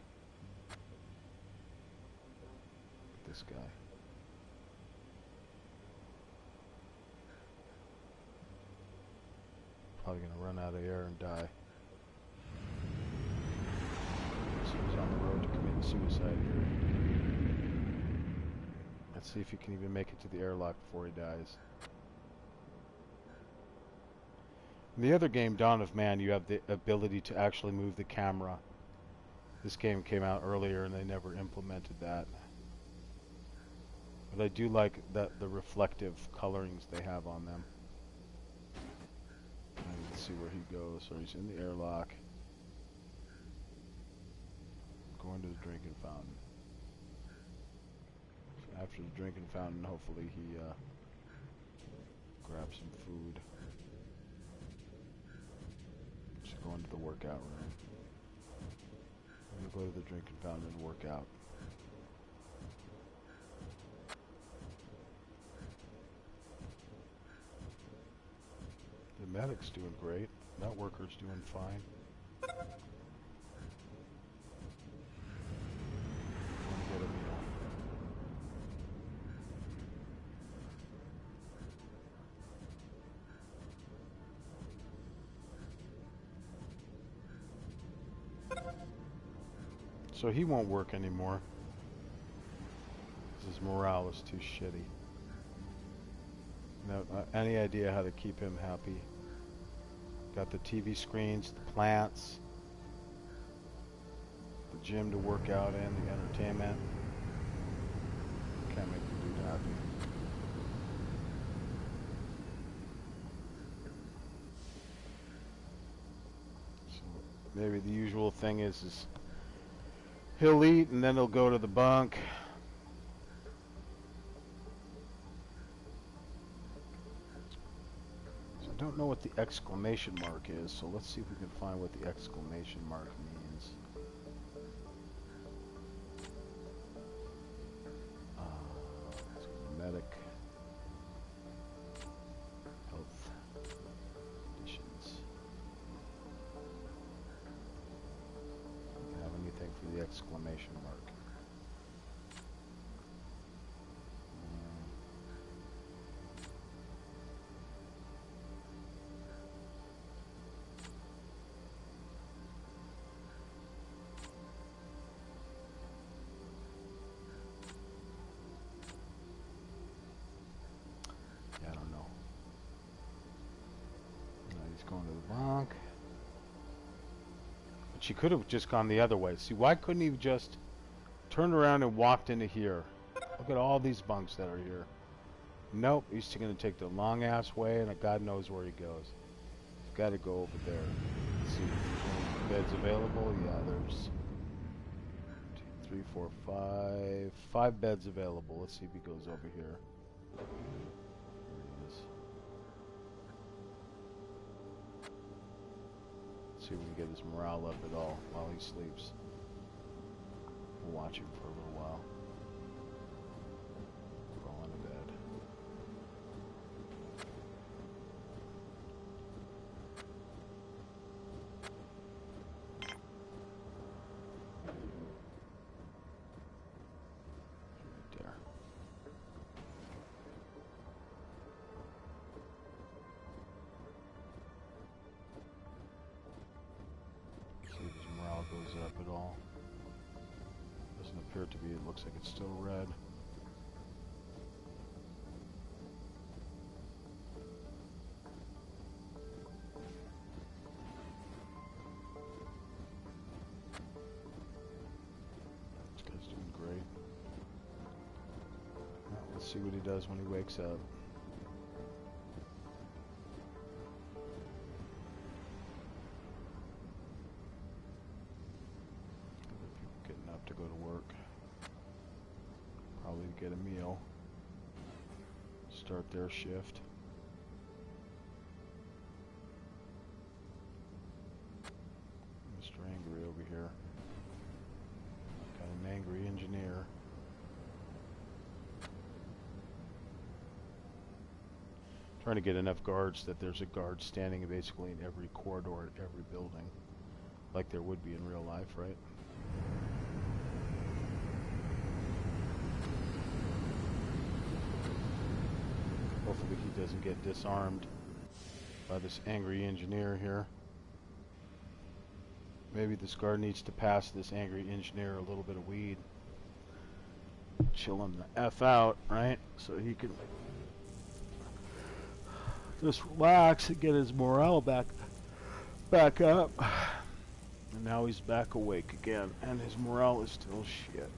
This guy. Probably going to run out of air and die. He's on the road to committing suicide here. Let's see if he can even make it to the airlock before he dies. In the other game, Dawn of Man, you have the ability to actually move the camera. This game came out earlier and they never implemented that. But I do like the reflective colorings they have on them. And let's see where he goes. So he's in the airlock. Going to the drinking fountain. After the drinking fountain, hopefully he grabs some food. Just go into the workout room. I'm gonna go to the drinking fountain and work out. The medic's doing great. That worker's doing fine. Wanna get a meal. So he won't work anymore. His morale is too shitty. No, any idea how to keep him happy? Got the TV screens, the plants, the gym to work out in, the entertainment. Can't make the dude happy. So maybe the usual thing is he'll eat and then he'll go to the bunk. So I don't know what the exclamation mark is, so let's see if we can find what the exclamation mark means. Let's go to medic. Health conditions. Don't have anything for the exclamation mark. Yeah, I don't know. He's going to the bunk. But she could have just gone the other way. See, why couldn't he just turned around and walked into here? Look at all these bunks that are here. Nope, he's going to take the long ass way, and God knows where he goes. He's got to go over there. Let's see if there's any beds available. Yeah, there's 2, 3, 4, 5. 5 beds available. Let's see if he goes over here. There he is. Let's see if we can get his morale up at all while he sleeps. We'll watch him for a little while. Roll into bed. Right there. See if his morale goes up at all. Doesn't appear to be. It looks like it's still red. This guy's doing great. Well, let's see what he does when he wakes up. People getting up to go to work. Probably to get a meal. Start their shift. Mr. Angry over here. Got an angry engineer. Trying to get enough guards that there's a guard standing basically in every corridor at every building. Like there would be in real life, right? Hopefully he doesn't get disarmed by this angry engineer here. Maybe this guard needs to pass this angry engineer a little bit of weed. Chill him the F out, right? So he can just relax and get his morale back up. And now he's back awake again, and his morale is still shit.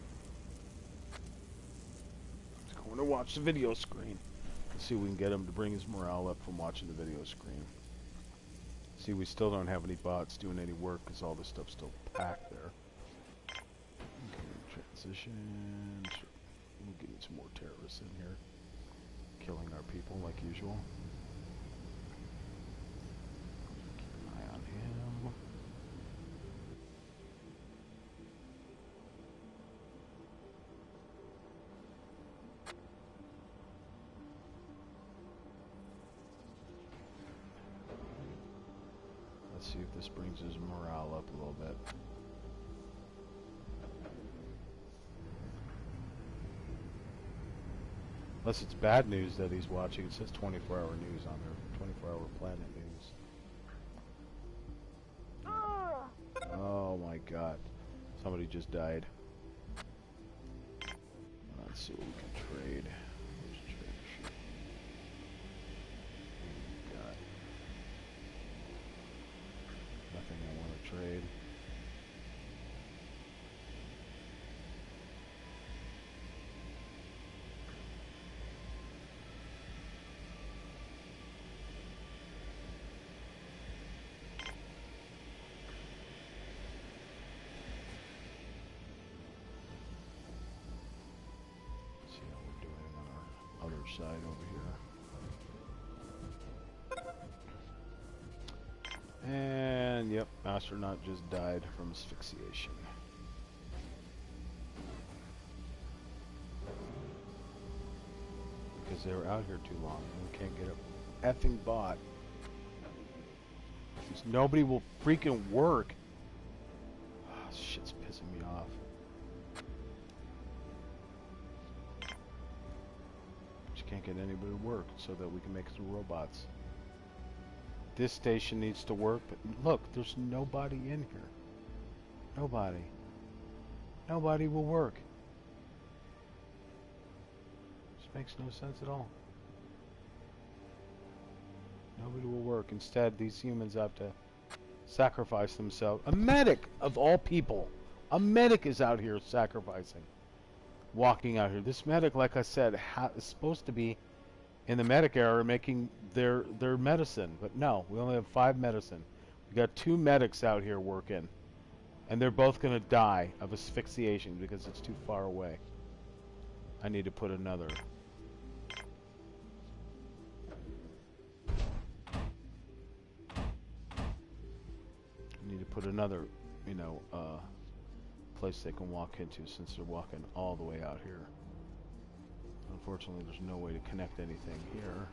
He's going to watch the video screen. Let's see if we can get him to bring his morale up from watching the video screen. See, we still don't have any bots doing any work because all this stuff's still packed there. Okay, transition. We'll get some more terrorists in here, killing our people like usual. Keep an eye on him. Let's see if this brings his morale up a little bit. Unless it's bad news that he's watching. It says 24-hour news on there. 24-hour planet news. Oh my god. Somebody just died. Let's see what we can trade. God. Nothing I want to trade. Side over here. And yep, astronaut just died from asphyxiation. Because they were out here too long and we can't get a effing bot. Because nobody will freaking work. Oh, shit's pissing me off. Can't get anybody to work so that we can make some robots. This station needs to work, but look, there's nobody in here. Nobody. Nobody will work. This makes no sense at all. Nobody will work. Instead, these humans have to sacrifice themselves. A medic, of all people. A medic is out here sacrificing. Walking out here. This medic, like I said, is supposed to be in the medic era making their medicine. But no, we only have 5 medicine. We got 2 medics out here working. And they're both going to die of asphyxiation because it's too far away. I need to put another. You know, place they can walk into since they're walking all the way out here. Unfortunately, there's no way to connect anything here.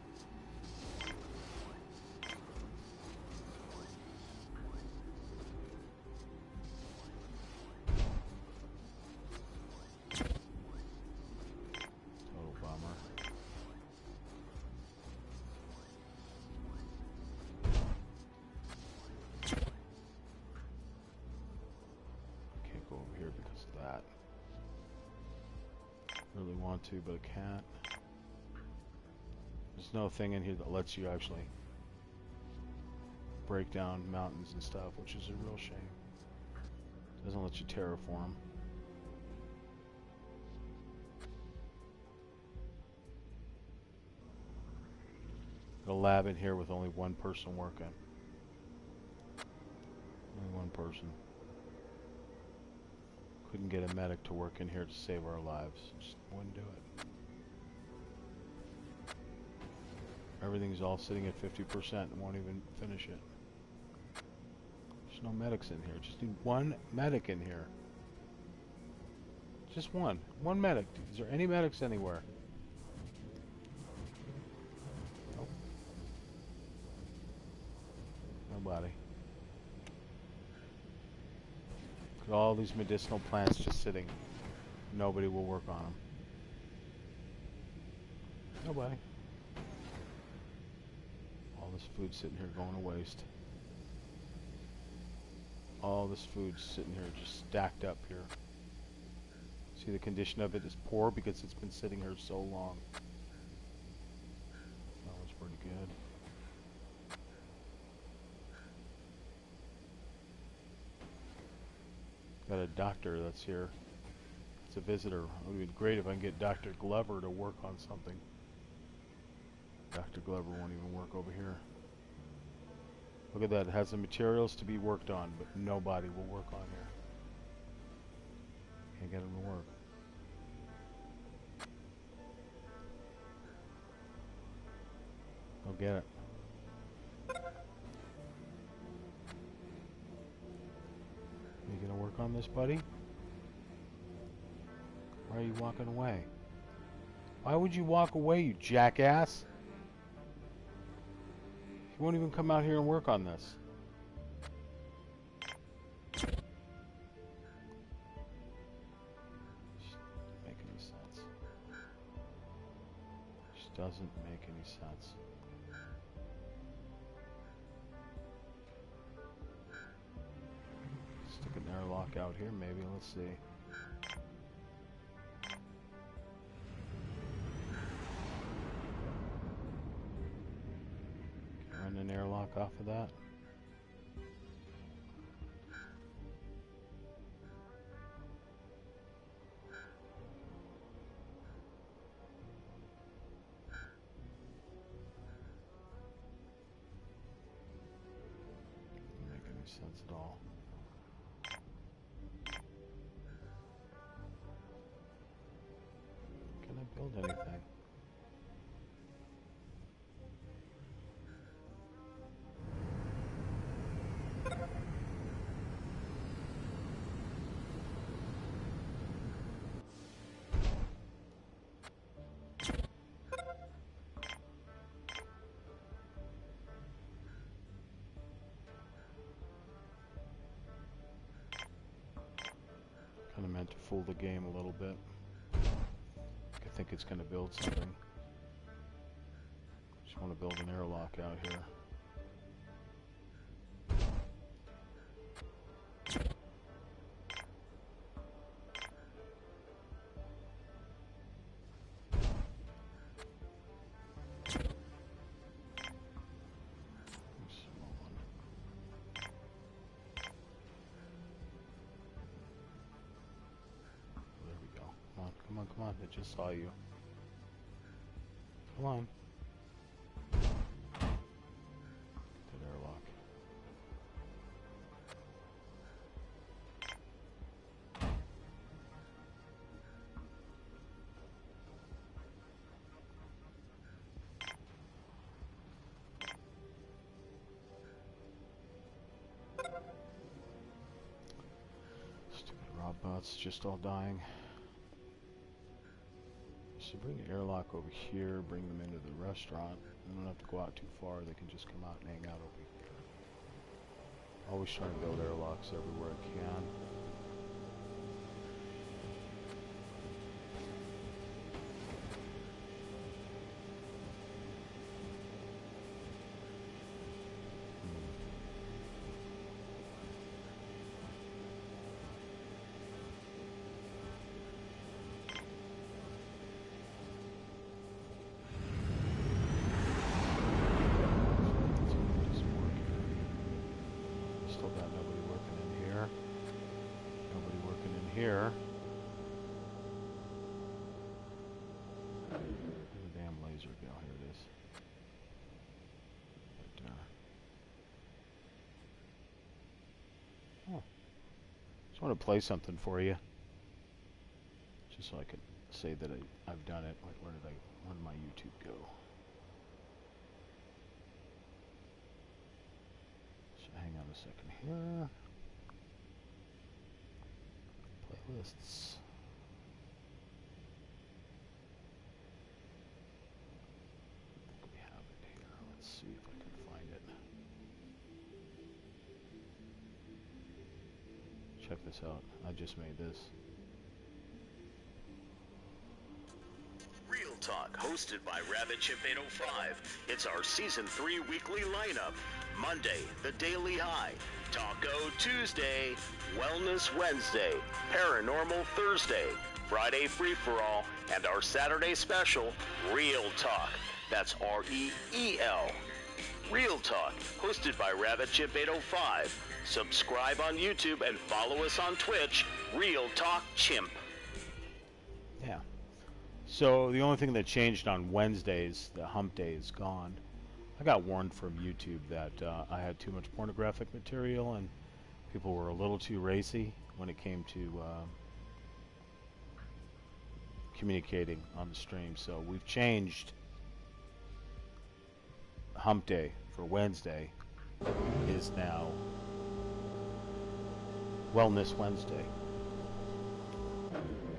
Total bummer. Can't go over here because of that. Really want to, but I can't. There's no thing in here that lets you actually break down mountains and stuff, which is a real shame. Doesn't let you terraform. Got a lab in here with only 1 person working. Only 1 person. Couldn't get a medic to work in here to save our lives. Just wouldn't do it. Everything's all sitting at 50% and won't even finish it. There's no medics in here. Just need 1 medic in here. Just 1. 1 medic. Is there any medics anywhere? Nope. Nobody. Look at all these medicinal plants just sitting. Nobody will work on them. Nobody. All this food sitting here going to waste. All this food sitting here just stacked up here. See, the condition of it is poor because it's been sitting here so long. That was pretty good. Got a doctor that's here. It's a visitor. It would be great if I can get Dr. Glover to work on something. Dr. Glover won't even work over here. Look at that. It has the materials to be worked on, but nobody will work on here. Can't get him to work. Go get it. You gonna work on this, buddy? Why are you walking away? Why would you walk away, you jackass? You won't even come out here and work on this. Doesn't make any sense. Just doesn't make any sense. Stick an airlock out here, maybe. Let's see. Run an airlock off of that. Doesn't make any sense at all. Can I build anything? Kind of meant to fool the game a little bit. I think it's going to build something. Just want to build an airlock out here. Come on, I just saw you. Come on. That airlock. Stupid robots just all dying. So bring the airlock over here, bring them into the restaurant. They don't have to go out too far, they can just come out and hang out over here. Always trying to build airlocks everywhere I can. Here. Where'd the damn laser go? Here it is. Right there. Oh. Just want to play something for you. Just so I could say that I've done it. Wait, where did my YouTube go? So hang on a second here. Playlists. I think we have it here. Let's see if I can find it. Check this out. I just made this. Real Talk, hosted by Rabbit Chip 805. It's our Season 3 weekly lineup. Monday, The Daily High. Taco Tuesday. Wellness Wednesday. Paranormal Thursday. Friday Free For All. And our Saturday special, Real Talk. That's R-E-E-L. Real Talk, hosted by RabbitChimp805. Subscribe on YouTube and follow us on Twitch, Real Talk Chimp. Yeah. So the only thing that changed on Wednesdays, the hump day, is gone. I got warned from YouTube that I had too much pornographic material and people were a little too racy when it came to communicating on the stream. So we've changed hump day for Wednesday is now Wellness Wednesday.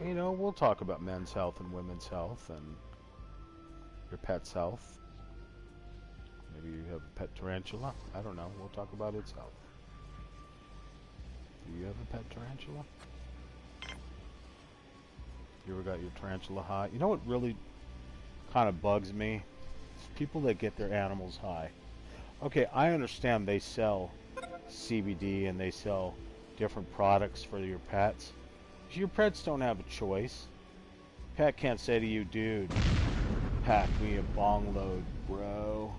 You know, we'll talk about men's health and women's health and your pet's health. Maybe you have a pet tarantula. I don't know. We'll talk about its health. Do you have a pet tarantula? You ever got your tarantula high? You know what really kind of bugs me? It's people that get their animals high. Okay, I understand they sell CBD and they sell different products for your pets. Your pets don't have a choice. Pet can't say to you, dude, pack me a bong load, bro.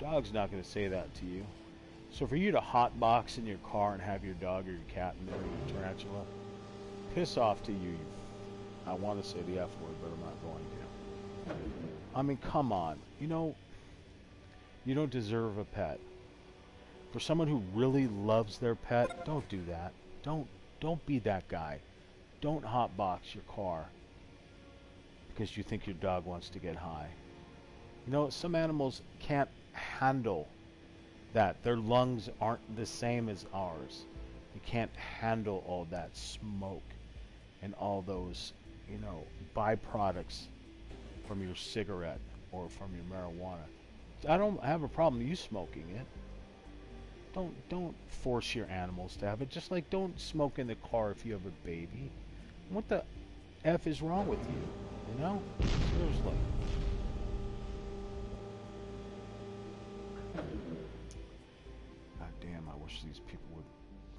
Dog's not going to say that to you. So for you to hotbox in your car and have your dog or your cat in there, or your tarantula, piss off to you. I want to say the F word, but I'm not going to. I mean, come on. You know, you don't deserve a pet. For someone who really loves their pet, don't do that. Don't be that guy. Don't hotbox your car because you think your dog wants to get high. You know, some animals can't handle that. Their lungs aren't the same as ours. They can't handle all that smoke and all those, you know, byproducts from your cigarette or from your marijuana. I don't have a problem you smoking it. Don't force your animals to have it. Just like don't smoke in the car if you have a baby. What the F is wrong with you? You know? Seriously. God damn, I wish these people would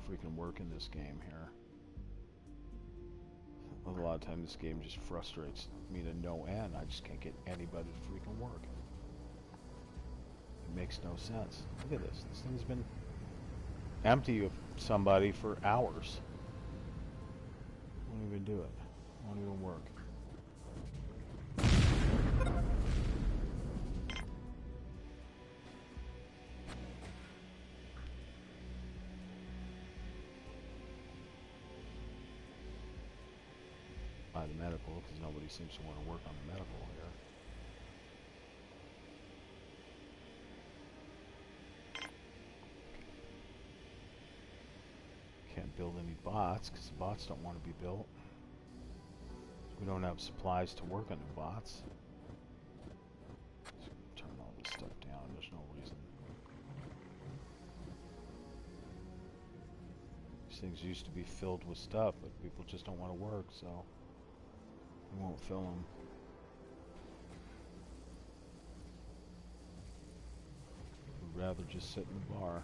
freaking work in this game here. A lot of times this game just frustrates me to no end. I just can't get anybody to freaking work. It makes no sense. Look at this. This thing's been empty of somebody for hours. Won't even do it. Won't even work. By the medical, because nobody seems to want to work on the medical here. Can't build any bots because the bots don't want to be built. We don't have supplies to work on the bots. Turn all this stuff down. There's no reason. These things used to be filled with stuff, but people just don't want to work, so we won't fill them. We'd rather just sit in the bar.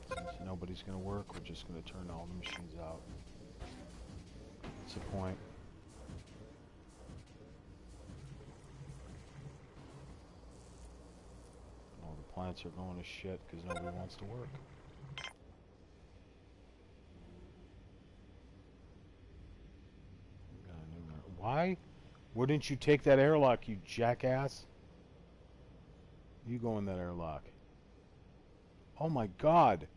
Since nobody's going to work, we're just going to turn all the machines out. What's the point? All the plants are going to shit because nobody wants to work. Why wouldn't you take that airlock, you jackass? You go in that airlock. Oh my god.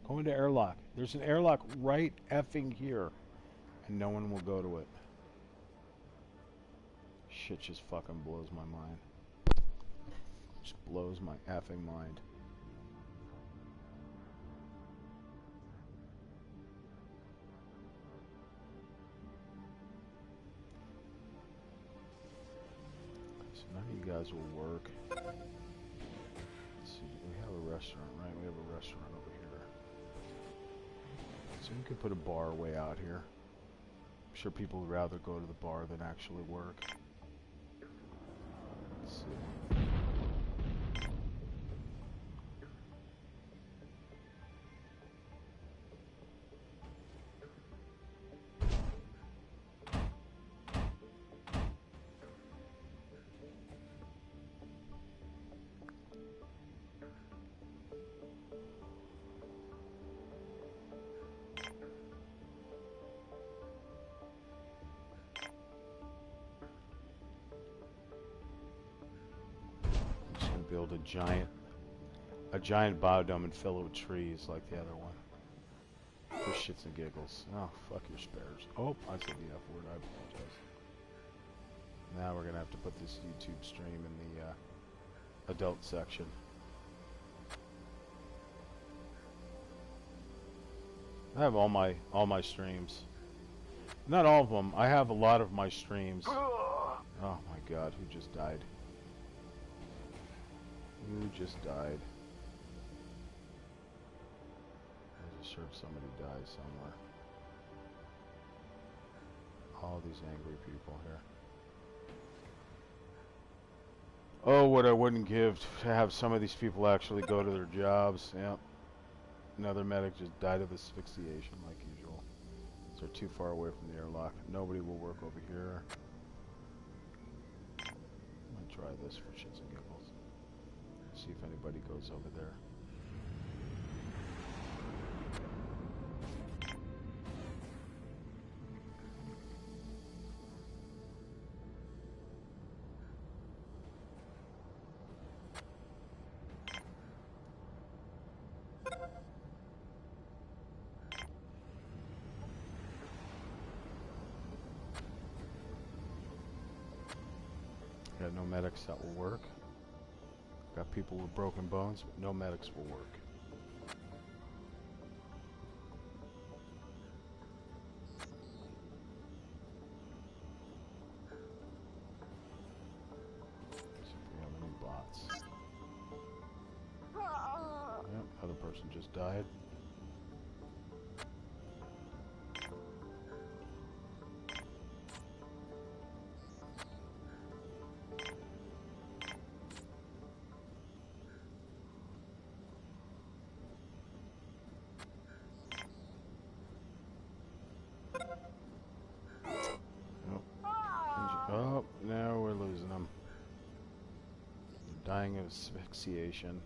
Go into airlock. There's an airlock right effing here. And no one will go to it. Shit just fucking blows my mind. Just blows my effing mind. So none of you guys will work. Let's see, we have a restaurant, right? We have a restaurant over here. So you could put a bar way out here. I'm sure people would rather go to the bar than actually work. Let's see. build a giant biodome and fill it with trees like the other one. For shits and giggles. Oh, fuck your spares. Oh, I said the F word. I apologize. Now we're gonna have to put this YouTube stream in the adult section. I have all my streams. Not all of them. I have a lot of my streams. Oh my god, who just died? Who just died? I just heard somebody die somewhere. All these angry people here. Oh, what I wouldn't give to have some of these people actually go to their jobs. Yep. Another medic just died of asphyxiation like usual. So they're too far away from the airlock. Nobody will work over here. I'm gonna try this for shits and giggles. See if anybody goes over there. Got no medics that will work. Got people with broken bones, but no medics will work. See if we have any bots. Yep, other person just died. Oh, now we're losing them. They're dying of asphyxiation.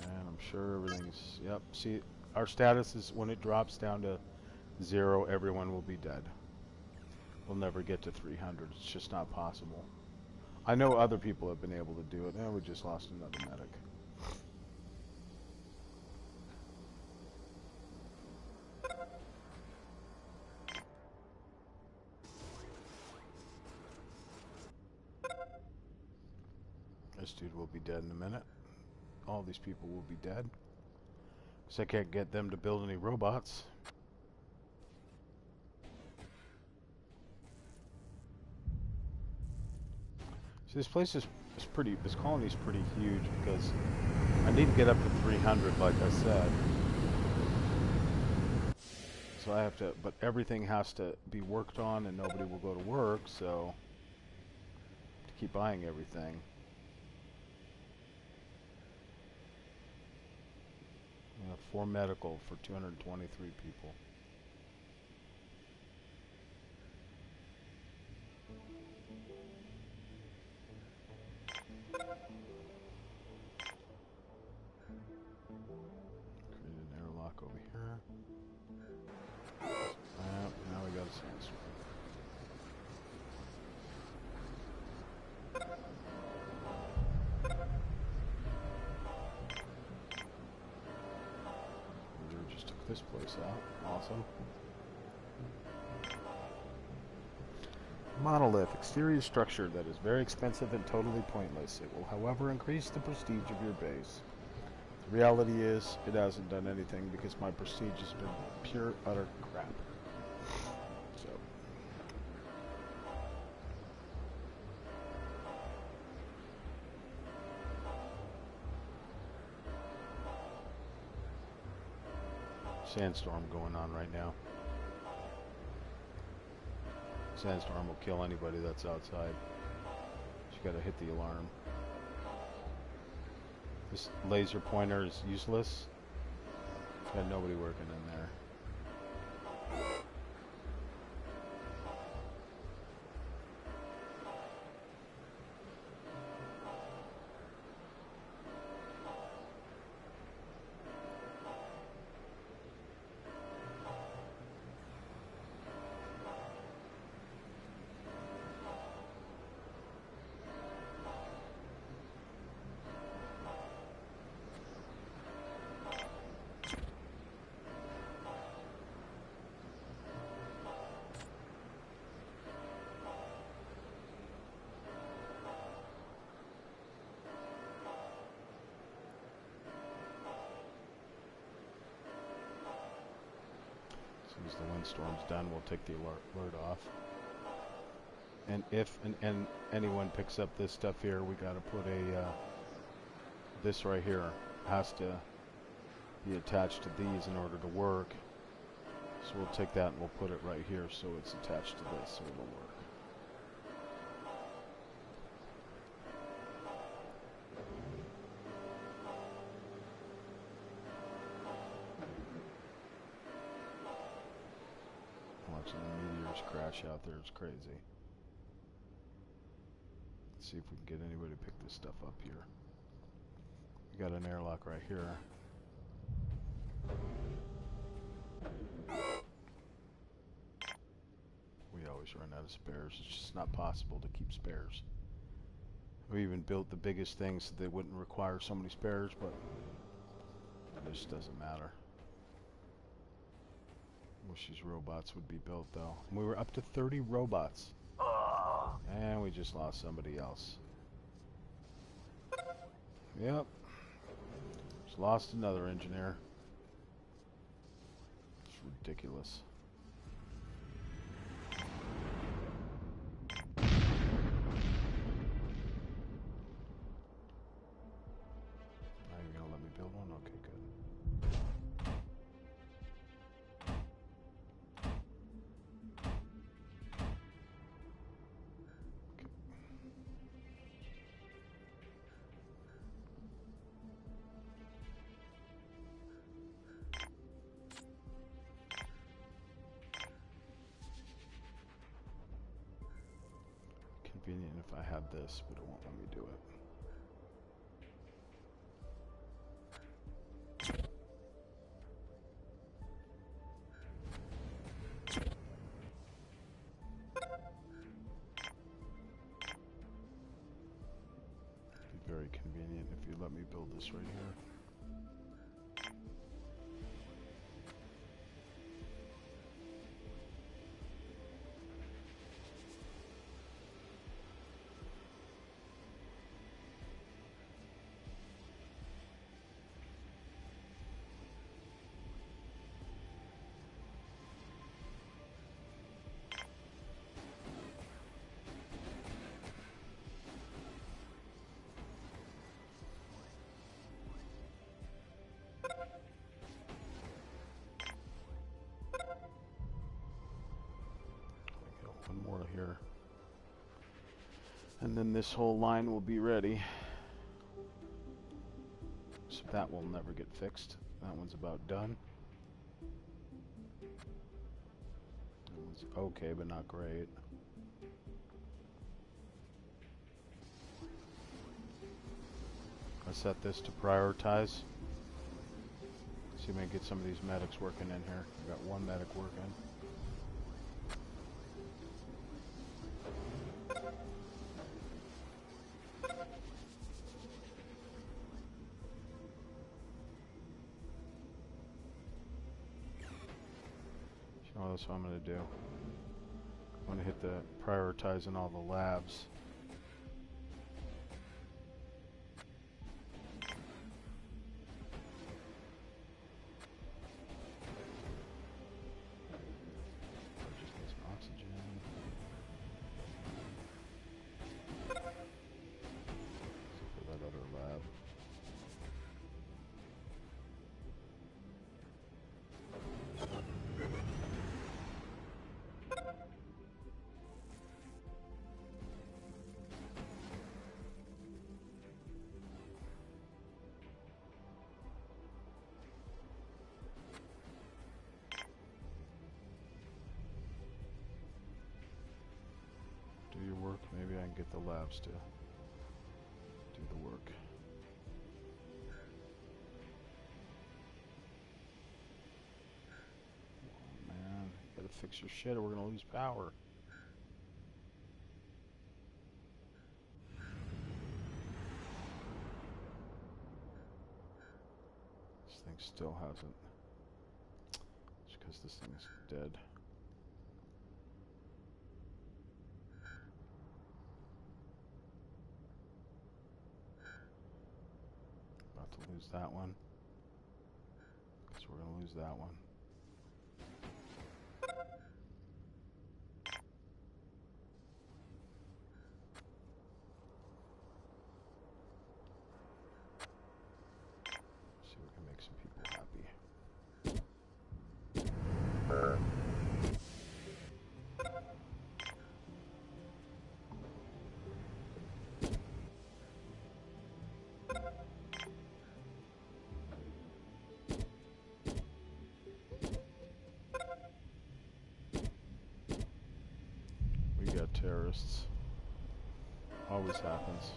And I'm sure everything's... Yep, see, our status is when it drops down to 0, everyone will be dead. We'll never get to 300. It's just not possible. I know other people have been able to do it. We just lost another medic. This dude will be dead in a minute. All these people will be dead. Because I can't get them to build any robots. See, this place is pretty, this colony is pretty huge because I need to get up to 300 like I said. So I have to, but everything has to be worked on and nobody will go to work, so to keep buying everything. 4 medical for 223 people. Create an airlock over here. Now we got a sandstorm. Just took this place out. Awesome. Monolith. Exterior structure that is very expensive and totally pointless. It will, however, increase the prestige of your base. The reality is, it hasn't done anything because my prestige has been pure, utter crap. So. Sandstorm going on right now. Sandstorm will kill anybody that's outside. You gotta hit the alarm. This laser pointer is useless. Got nobody working in there. the windstorm's done, we'll take the alert off. And if anyone picks up this stuff here, we got to put a this right here has to be attached to these in order to work. So we'll take that and we'll put it right here so it's attached to this, so it'll work. Watching the meteors crash out there is crazy. Let's see if we can get anybody to pick this stuff up here. We got an airlock right here. We always run out of spares. It's just not possible to keep spares. We even built the biggest things so they wouldn't require so many spares, but it just doesn't matter. Wish these robots would be built though. And we were up to 30 robots. And we just lost somebody else. Yep. Just lost another engineer. It's ridiculous. Are you gonna let me build one? Okay, good. Convenient if I had this, but it won't let me do it. It'd be very convenient if you let me build this right here. One more here. And then this whole line will be ready. So that will never get fixed. That one's about done. That one's okay, but not great. I set this to prioritize. See if I can get some of these medics working in here. I got one medic working. Oh, that's what I'm going to do. I'm going to hit the prioritize in all the labs. Just get some oxygen. For that other lab. Do your work, maybe I can get the labs to do the work. Oh man, you gotta fix your shit or we're gonna lose power. This thing still hasn't. It's because this thing is dead. About to lose that one. Guess we're gonna lose that one. terrorists. Always happens.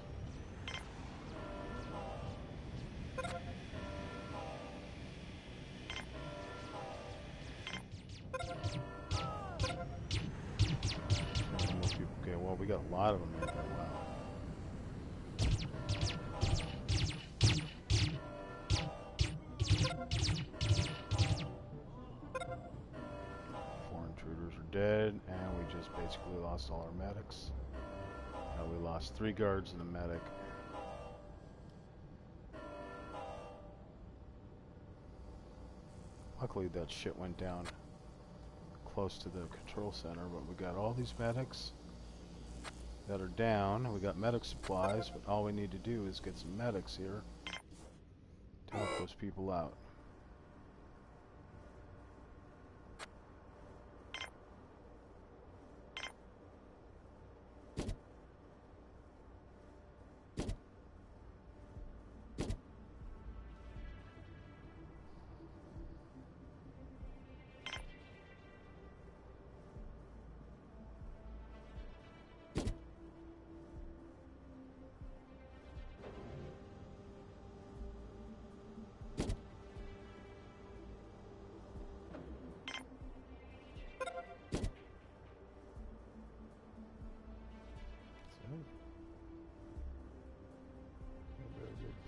Okay, well, we got a lot of them in here. Wow. Four intruders are dead, and we just basically lost all our medics. We lost 3 guards and a medic. Luckily that shit went down close to the control center, but we got all these medics that are down. We got medic supplies, but all we need to do is get some medics here to help those people out.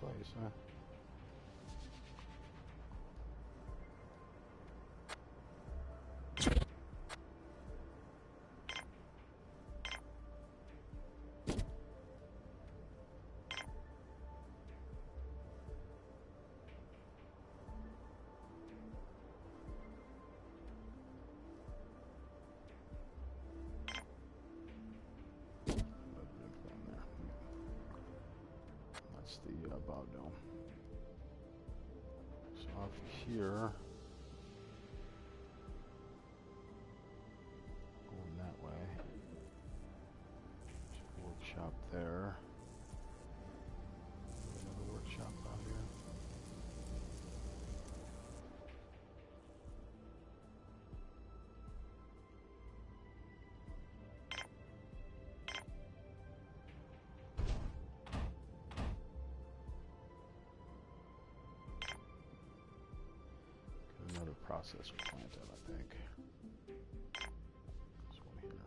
Place, huh? That's the bow dome. So off here, going that way. Workshop there. Another workshop out here. Another processor plant, I think. This one here.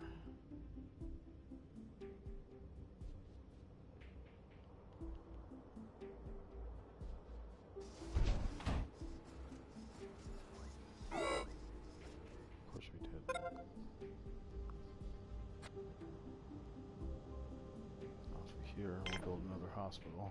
Of course we did. Off here, we'll build another hospital.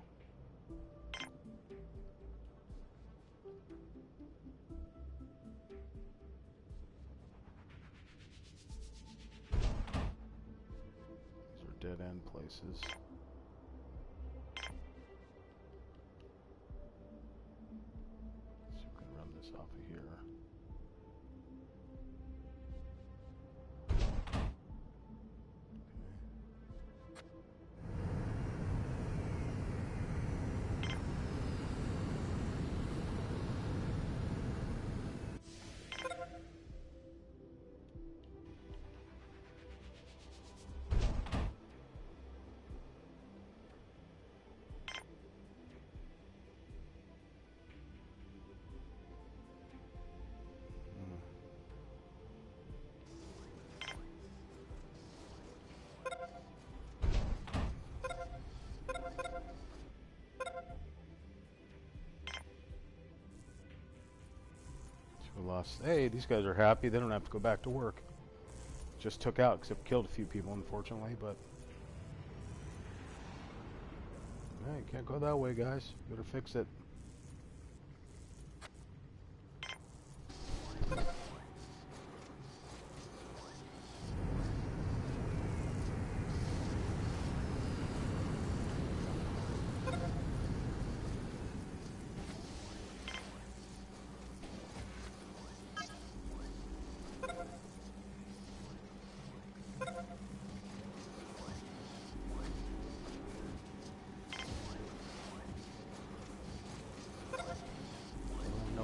Dead end places. So we can run this off of here. Lost. Hey, these guys are happy. They don't have to go back to work. Just took out, except killed a few people, unfortunately, but... Hey, you can't go that way, guys. You better fix it.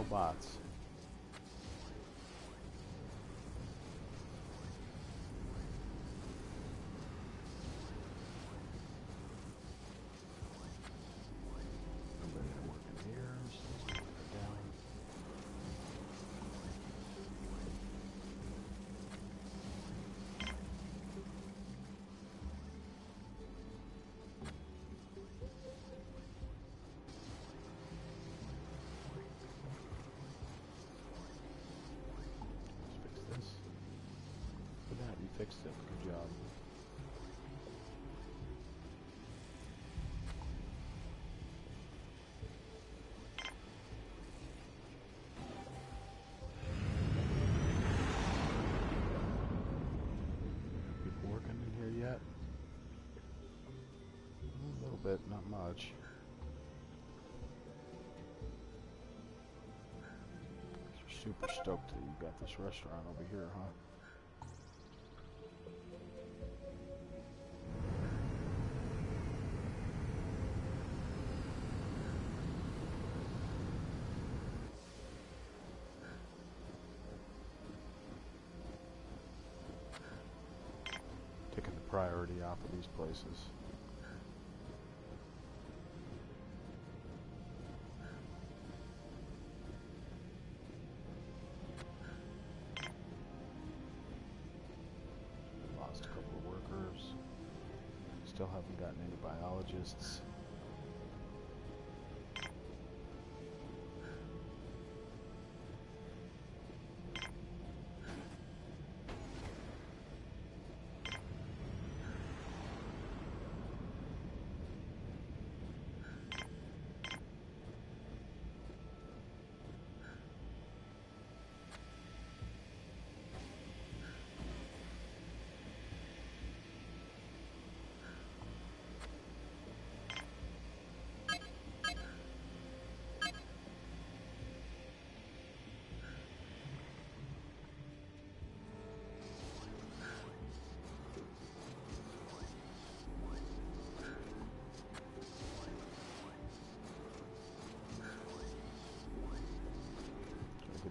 Bots. fixed it. Good job. People working in here yet? A little bit, not much. You're super stoked that you got this restaurant over here, huh? Taking the priority off of these places. Lost a couple of workers. Still haven't gotten any biologists.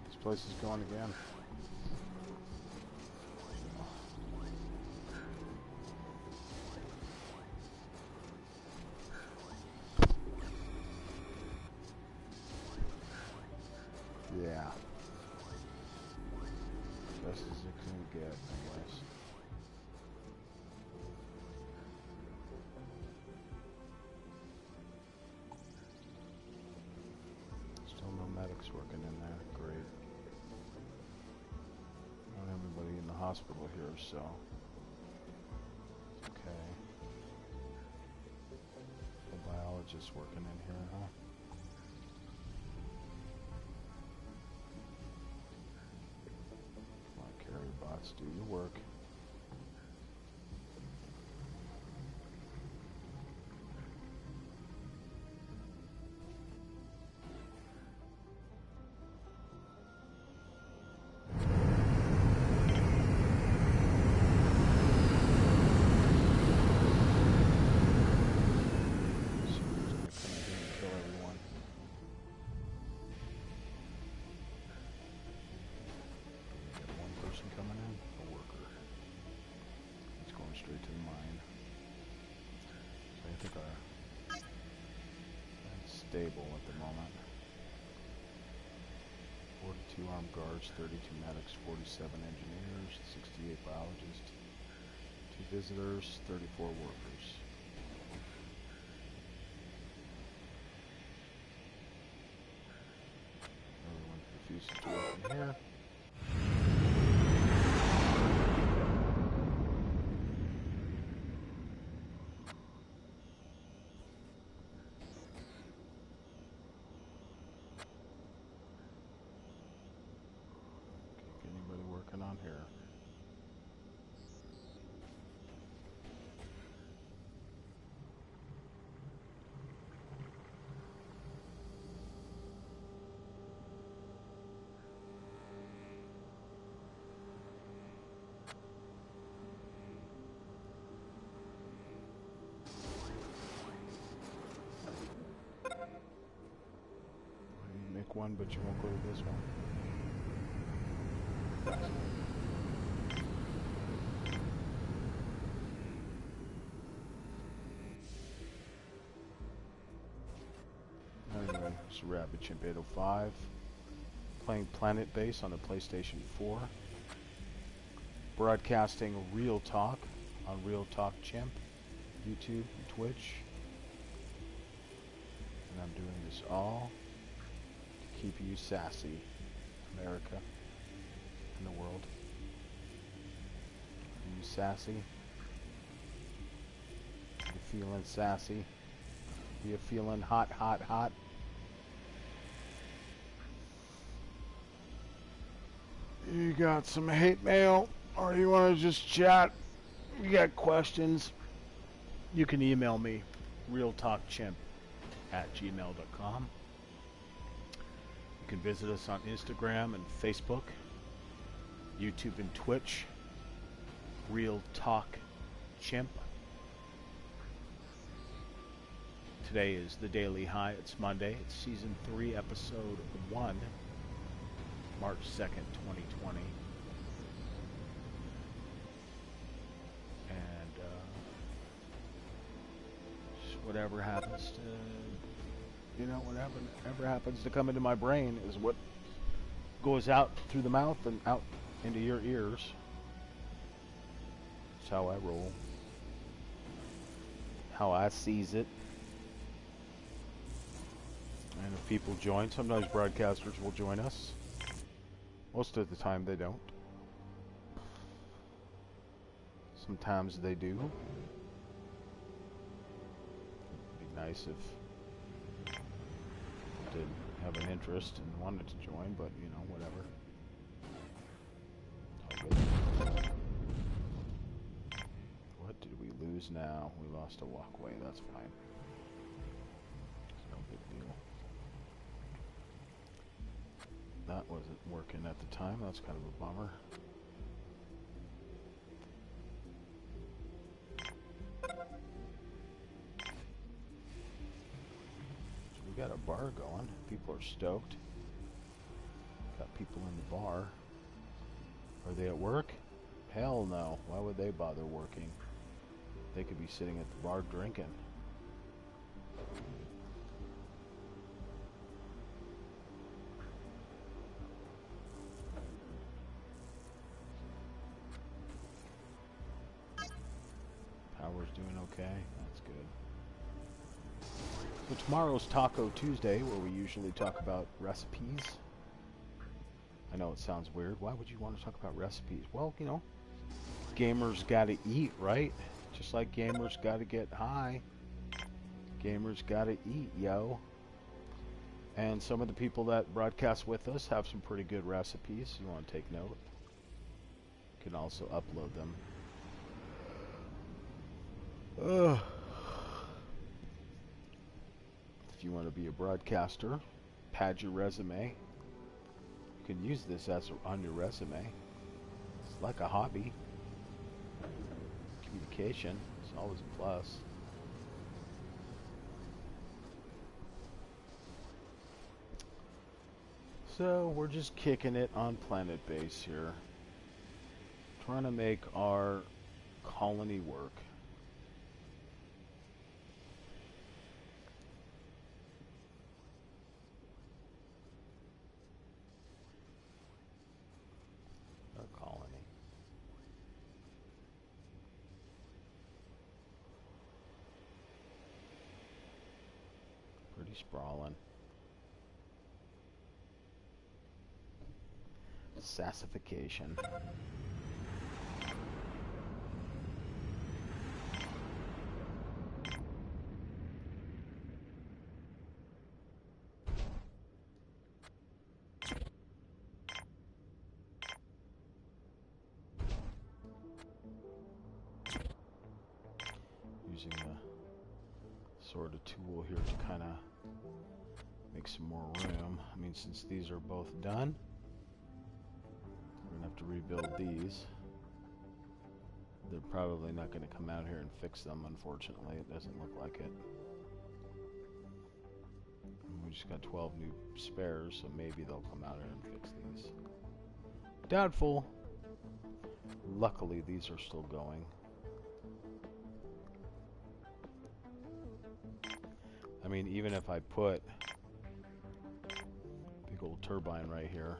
This place is going again. Yeah. Best as it can get, anyways. Still no medics working in there. Great. Not everybody in the hospital here, so it's okay. The biologist working in here, huh? Come on, carrier bots, do your work. Straight to the mine. So I think that's stable at the moment. 42 armed guards, 32 medics, 47 engineers, 68 biologists, 2 visitors, 34 workers. Everyone refuses to work in here. On here. You make one, but you won't go to this one. Anyway, it's Rabbit Chimp 805 playing Planet Base on the PlayStation 4, broadcasting Real Talk on Real Talk Chimp, YouTube, and Twitch, and I'm doing this all to keep you sassy, America, and the world. You sassy? You feeling sassy? You feeling hot, hot, hot? You got some hate mail, or you want to just chat? You got questions? You can email me, realtalkchimp@gmail.com. You can visit us on Instagram and Facebook, YouTube and Twitch, Real Talk Chimp. Today is the Daily High. It's Monday. It's Season 3, Episode 1, March 2nd, 2020. And just whatever happens to, whatever happens to come into my brain is what goes out through the mouth and out into your ears. That's how I roll. How I sees it. And if people join, sometimes broadcasters will join us. Most of the time they don't. Sometimes they do. It'd be nice if people did have an interest and wanted to join, but whatever. What did we lose now? We lost a walkway, that's fine. It's no big deal. That wasn't working at the time. That's kind of a bummer. So we got a bar going. People are stoked. Got people in the bar. Are they at work? Hell no. Why would they bother working? They could be sitting at the bar drinking. Power's doing okay. That's good. So tomorrow's Taco Tuesday, where we usually talk about recipes. I know it sounds weird. Why would you want to talk about recipes? Well, gamers gotta eat, right? Just like gamers gotta get high. Gamers gotta eat, yo. And some of the people that broadcast with us have some pretty good recipes. You want to take note. You can also upload them. If you want to be a broadcaster, pad your resume. You can use this on your resume. It's like a hobby. Communication is always a plus. So we're just kicking it on Planet Base here. Trying to make our colony work. Sprawling. Sassification. Using the sort of tool here to kind of make some more room. I mean, since these are both done, we're gonna have to rebuild these. They're probably not gonna come out here and fix them, unfortunately. It doesn't look like it. And we just got 12 new spares, so maybe they'll come out here and fix these. Doubtful. Luckily, these are still going. I mean, even if I put big old turbine right here,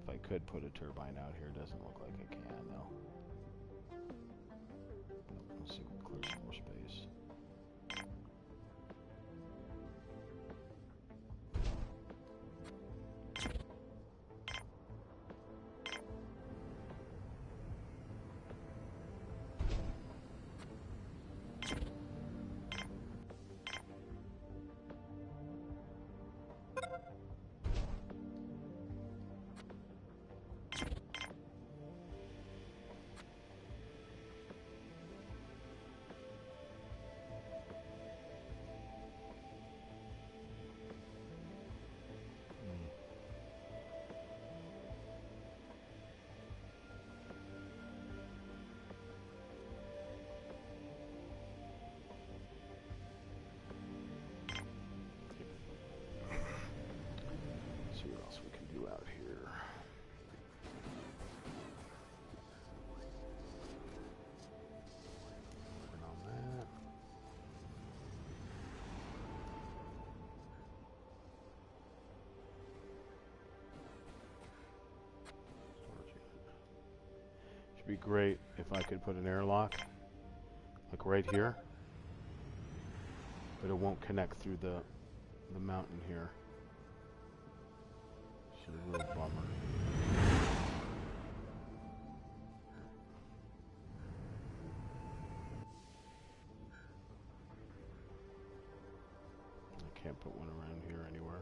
if I could put a turbine out here, it doesn't look like I can, though. Let's see if we can clear some more space. It'd be great if I could put an airlock, like right here, but it won't connect through the mountain here. It's a real bummer. I can't put one around here anywhere.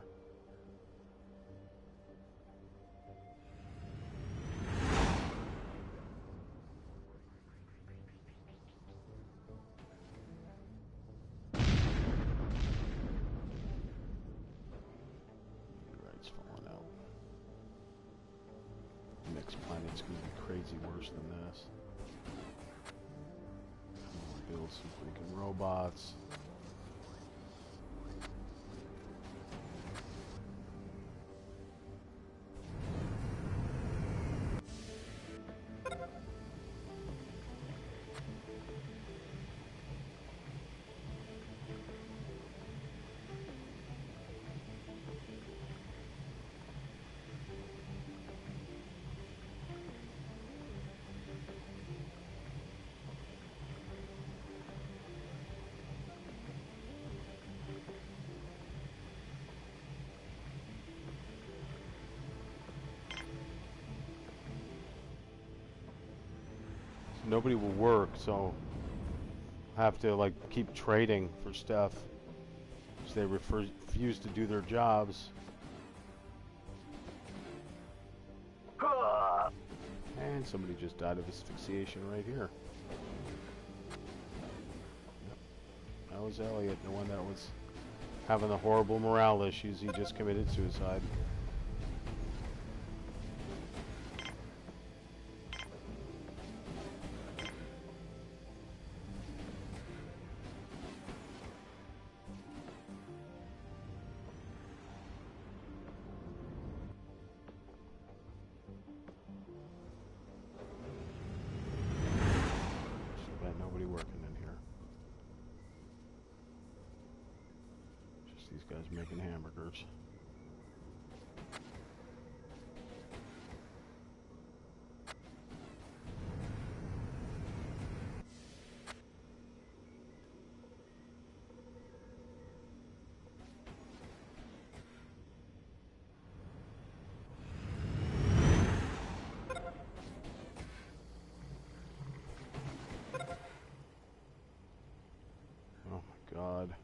Next planet's gonna be crazy worse than this. Build some freaking robots. Nobody will work, so I have to like keep trading for stuff. So they refuse to do their jobs. And somebody just died of asphyxiation right here. Yep. That was Elliot, the one that was having the horrible morale issues. He just committed suicide. These guys making hamburgers. Oh my God.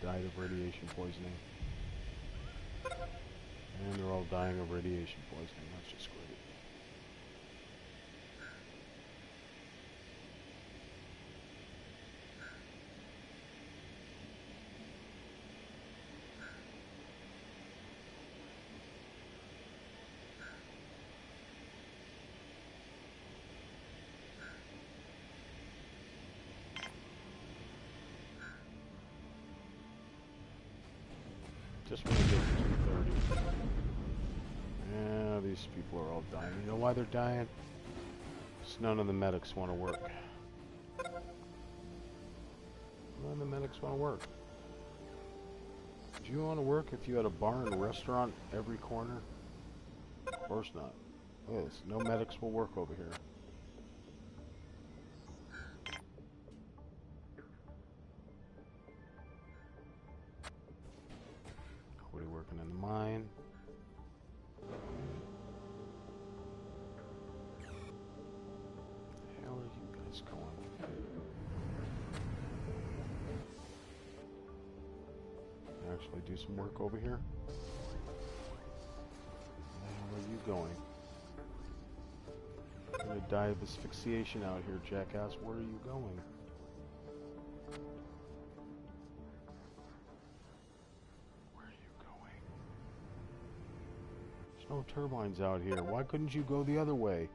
Died of radiation poisoning. And they're all dying of radiation poisoning. That's just great. Just when I get to 2:30. Yeah, these people are all dying. You know why they're dying? Because none of the medics want to work. None of the medics want to work. Do you want to work if you had a bar and a restaurant every corner? Of course not. Look at this. No medics will work over here. Nobody working in the mine. Where the hell are you guys going? Actually do some work over here. Where are you going? You're gonna die of asphyxiation out here, jackass. Where are you going? Where are you going? There's no turbines out here. Why couldn't you go the other way?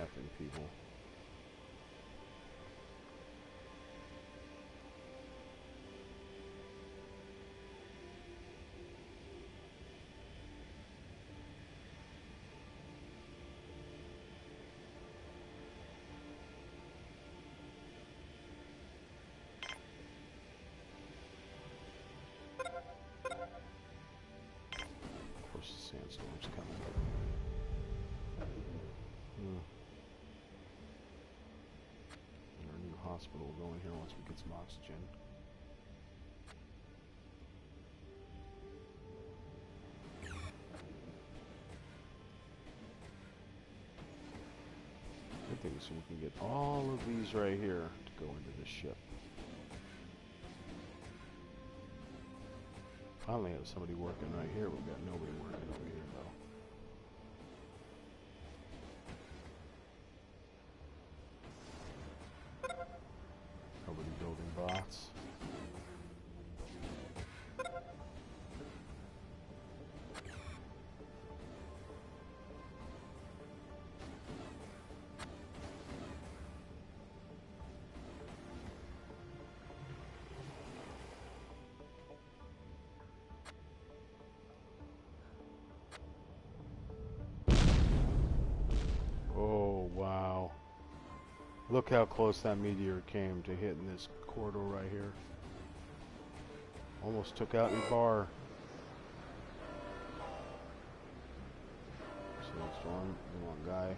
Effing people. Of course the sandstorm's coming. hospital. We'll go in here once we get some oxygen. Good thing is we can get all of these right here to go into this ship. Finally have somebody working right here. We've got nobody working over here though. Nobody building bots. Oh, wow. Look how close that meteor came to hitting this corridor right here. Almost took out your bar. So next one, come on, guy.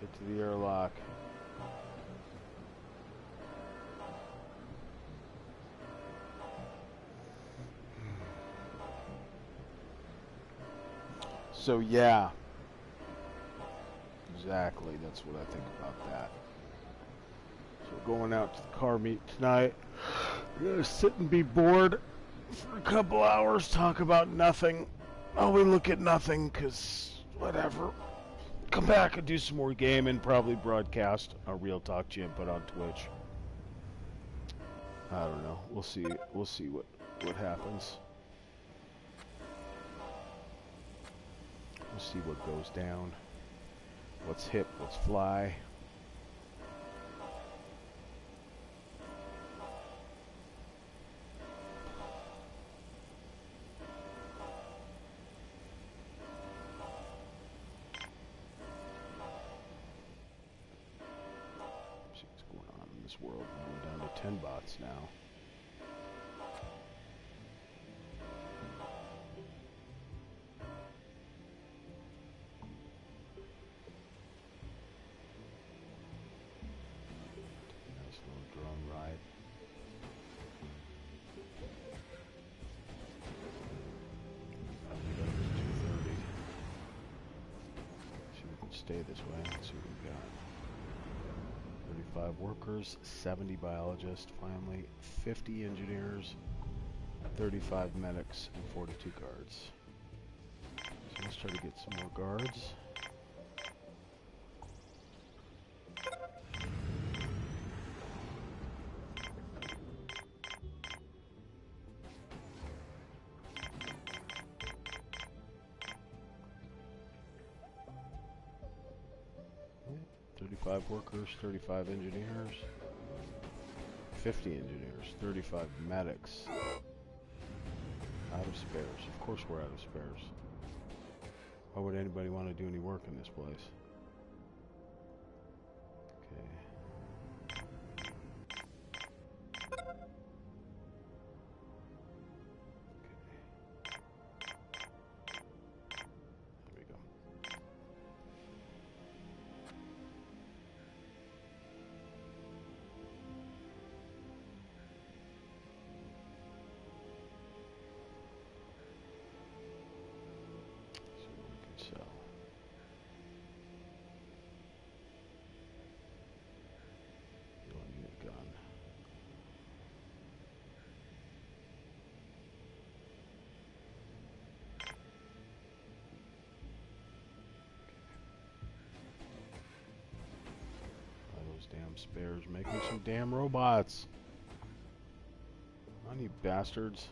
Get to the airlock. So yeah. Exactly, that's what I think about that. So we're going out to the car meet tonight. We're gonna sit and be bored for a couple hours, talk about nothing. Oh, we look at nothing, cause whatever. Come back and do some more gaming, probably broadcast a Real Talk Gym put on Twitch. I don't know. We'll see what happens. We'll see what goes down. What's hip, what's fly. See what's going on in this world. We're down to 10 bots now. Stay this way. Let's see what we got. 35 workers, 70 biologists, finally 50 engineers, 35 medics, and 42 guards. So let's try to get some more guards. Workers, 35 engineers, 50 engineers, 35 medics. Out of spares. Of course we're out of spares. Why would anybody want to do any work in this place? Okay. There we go. Damn spares, make me some damn robots. On you bastards.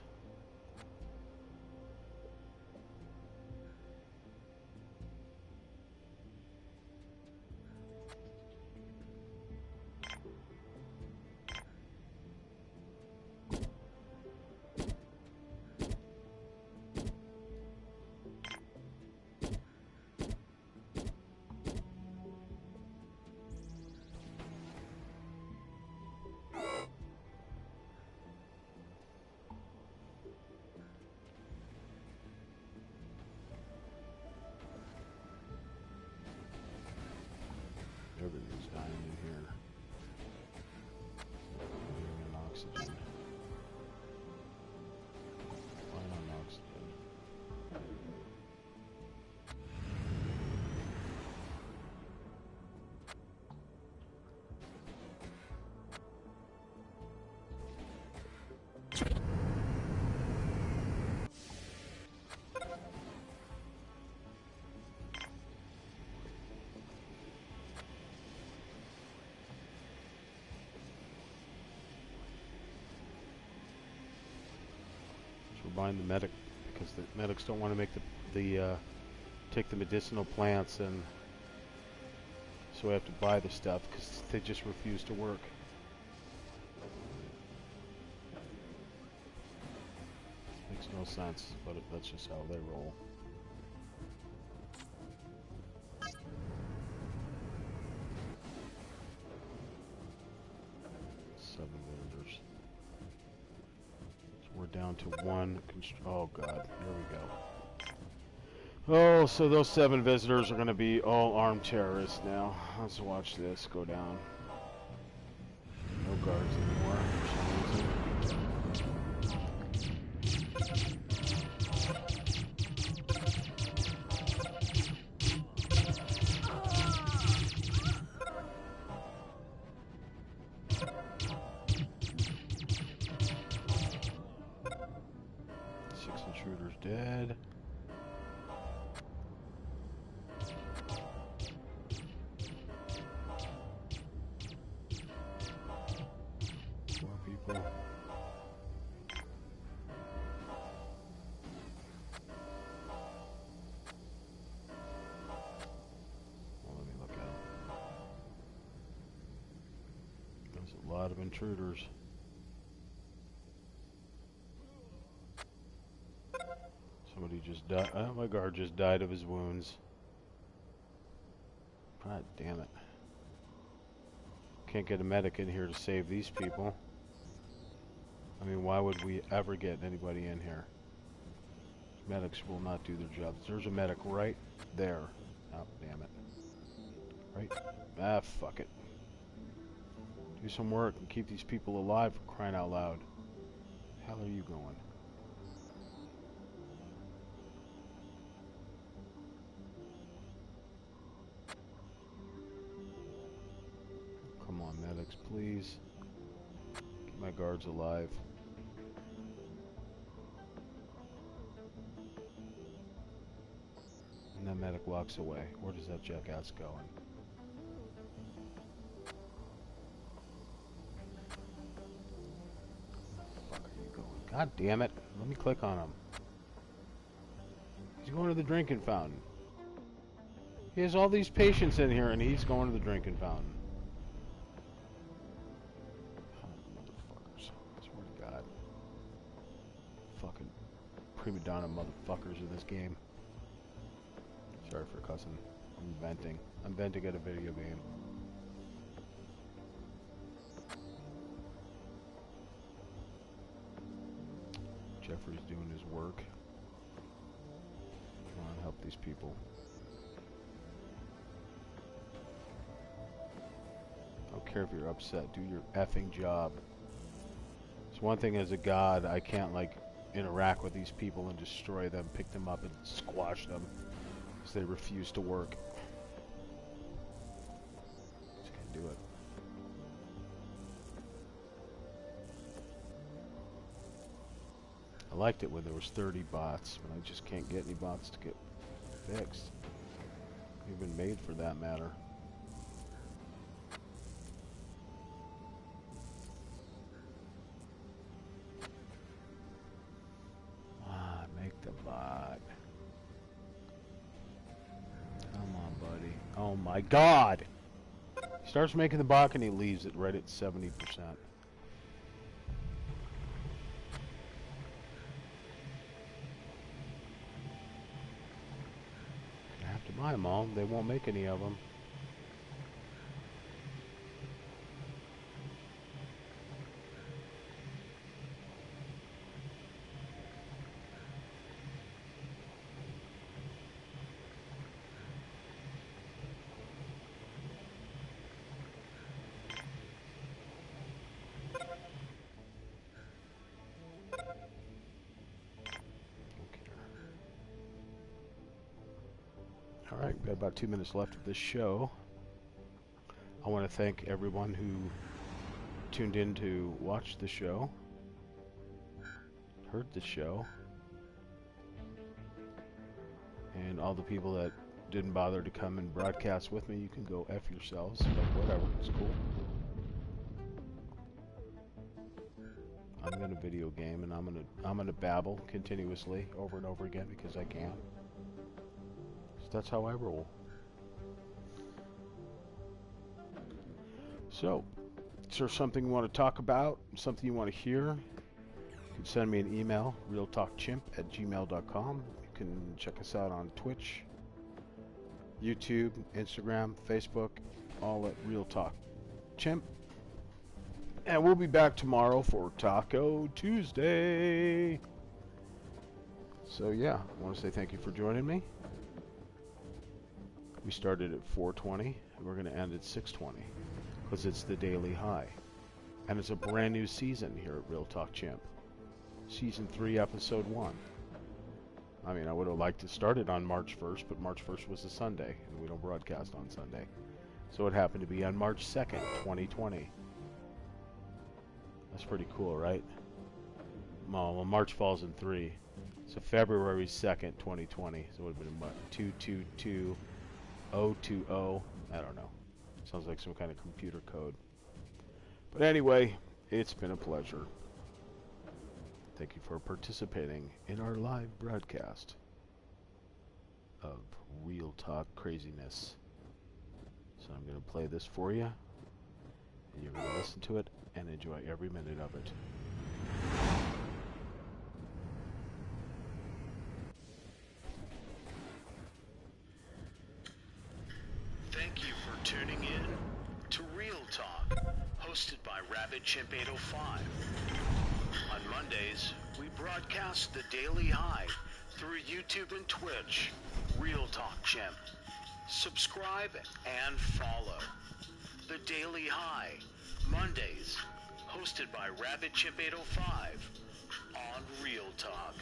buying the medic because the medics don't want to make take the medicinal plants, and so we have to buy the stuff because they just refuse to work. Makes no sense, but that's just how they roll. We're down to one. Oh god, here we go. Oh, so those 7 visitors are going to be all armed terrorists now. Let's watch this go down. No guards anymore for some reason. 6 intruders dead. People. Well, let me look at them. There's a lot of intruders. Somebody just died. Oh, my guard just died of his wounds. God damn it. Can't get a medic in here to save these people. I mean, why would we ever get anybody in here? Medics will not do their jobs. There's a medic right there. Oh, damn it. Right? Ah, fuck it. Do some work and keep these people alive, for crying out loud. The hell are you going? Come on, medics, please. Keep my guards alive. And that medic walks away. Where does that jackass going? Where the fuck are you going? God damn it. Let me click on him. He's going to the drinking fountain. He has all these patients in here and he's going to the drinking fountain. Motherfuckers. I swear to God. Fucking prima donna motherfuckers in this game. Sorry for cussing. I'm venting. I'm venting at a video game. Jeffrey's doing his work. Come on, help these people. I don't care if you're upset. Do your effing job. It's one thing as a god, I can't like interact with these people and destroy them, pick them up and squash them. They refuse to work. Just can't do it. I liked it when there was 30 bots, but I just can't get any bots to get fixed. Even made for that matter. Make the bot. Oh my god! He starts making the bot and he leaves it right at 70%. I have to buy them all. They won't make any of them. Alright, we've got about 2 minutes left of this show. I want to thank everyone who tuned in to watch the show, heard the show, and all the people that didn't bother to come and broadcast with me. You can go F yourselves, but whatever, it's cool. I'm gonna video game, and I'm gonna babble continuously over and over again because I can. So that's how I roll. So, is there something you want to talk about? Something you want to hear? You can send me an email, realtalkchimp@gmail.com. You can check us out on Twitch, YouTube, Instagram, Facebook, all at Real Talk Chimp. And we'll be back tomorrow for Taco Tuesday. So yeah, I want to say thank you for joining me. We started at 4:20, and we're going to end at 6:20, because it's the daily high. And it's a brand new season here at Real Talk Chimp. Season 3, Episode 1. I mean, I would have liked to start it on March 1st, but March 1st was a Sunday, and we don't broadcast on Sunday. So it happened to be on March 2nd, 2020. That's pretty cool, right? Well, March falls in 3. So February 2nd, 2020. So it would have been what? 222020. I don't know. Sounds like some kind of computer code. But anyway, it's been a pleasure. Thank you for participating in our live broadcast of Real Talk Craziness. So I'm going to play this for you, and you're going to listen to it and enjoy every minute of it. Thank you for tuning in to Real Talk, hosted by Rabbit Chimp 805. On Mondays, we broadcast the Daily High through YouTube and Twitch, Real Talk Chimp. Subscribe and follow. The Daily High, Mondays, hosted by Rabbit Chimp 805 on Real Talk.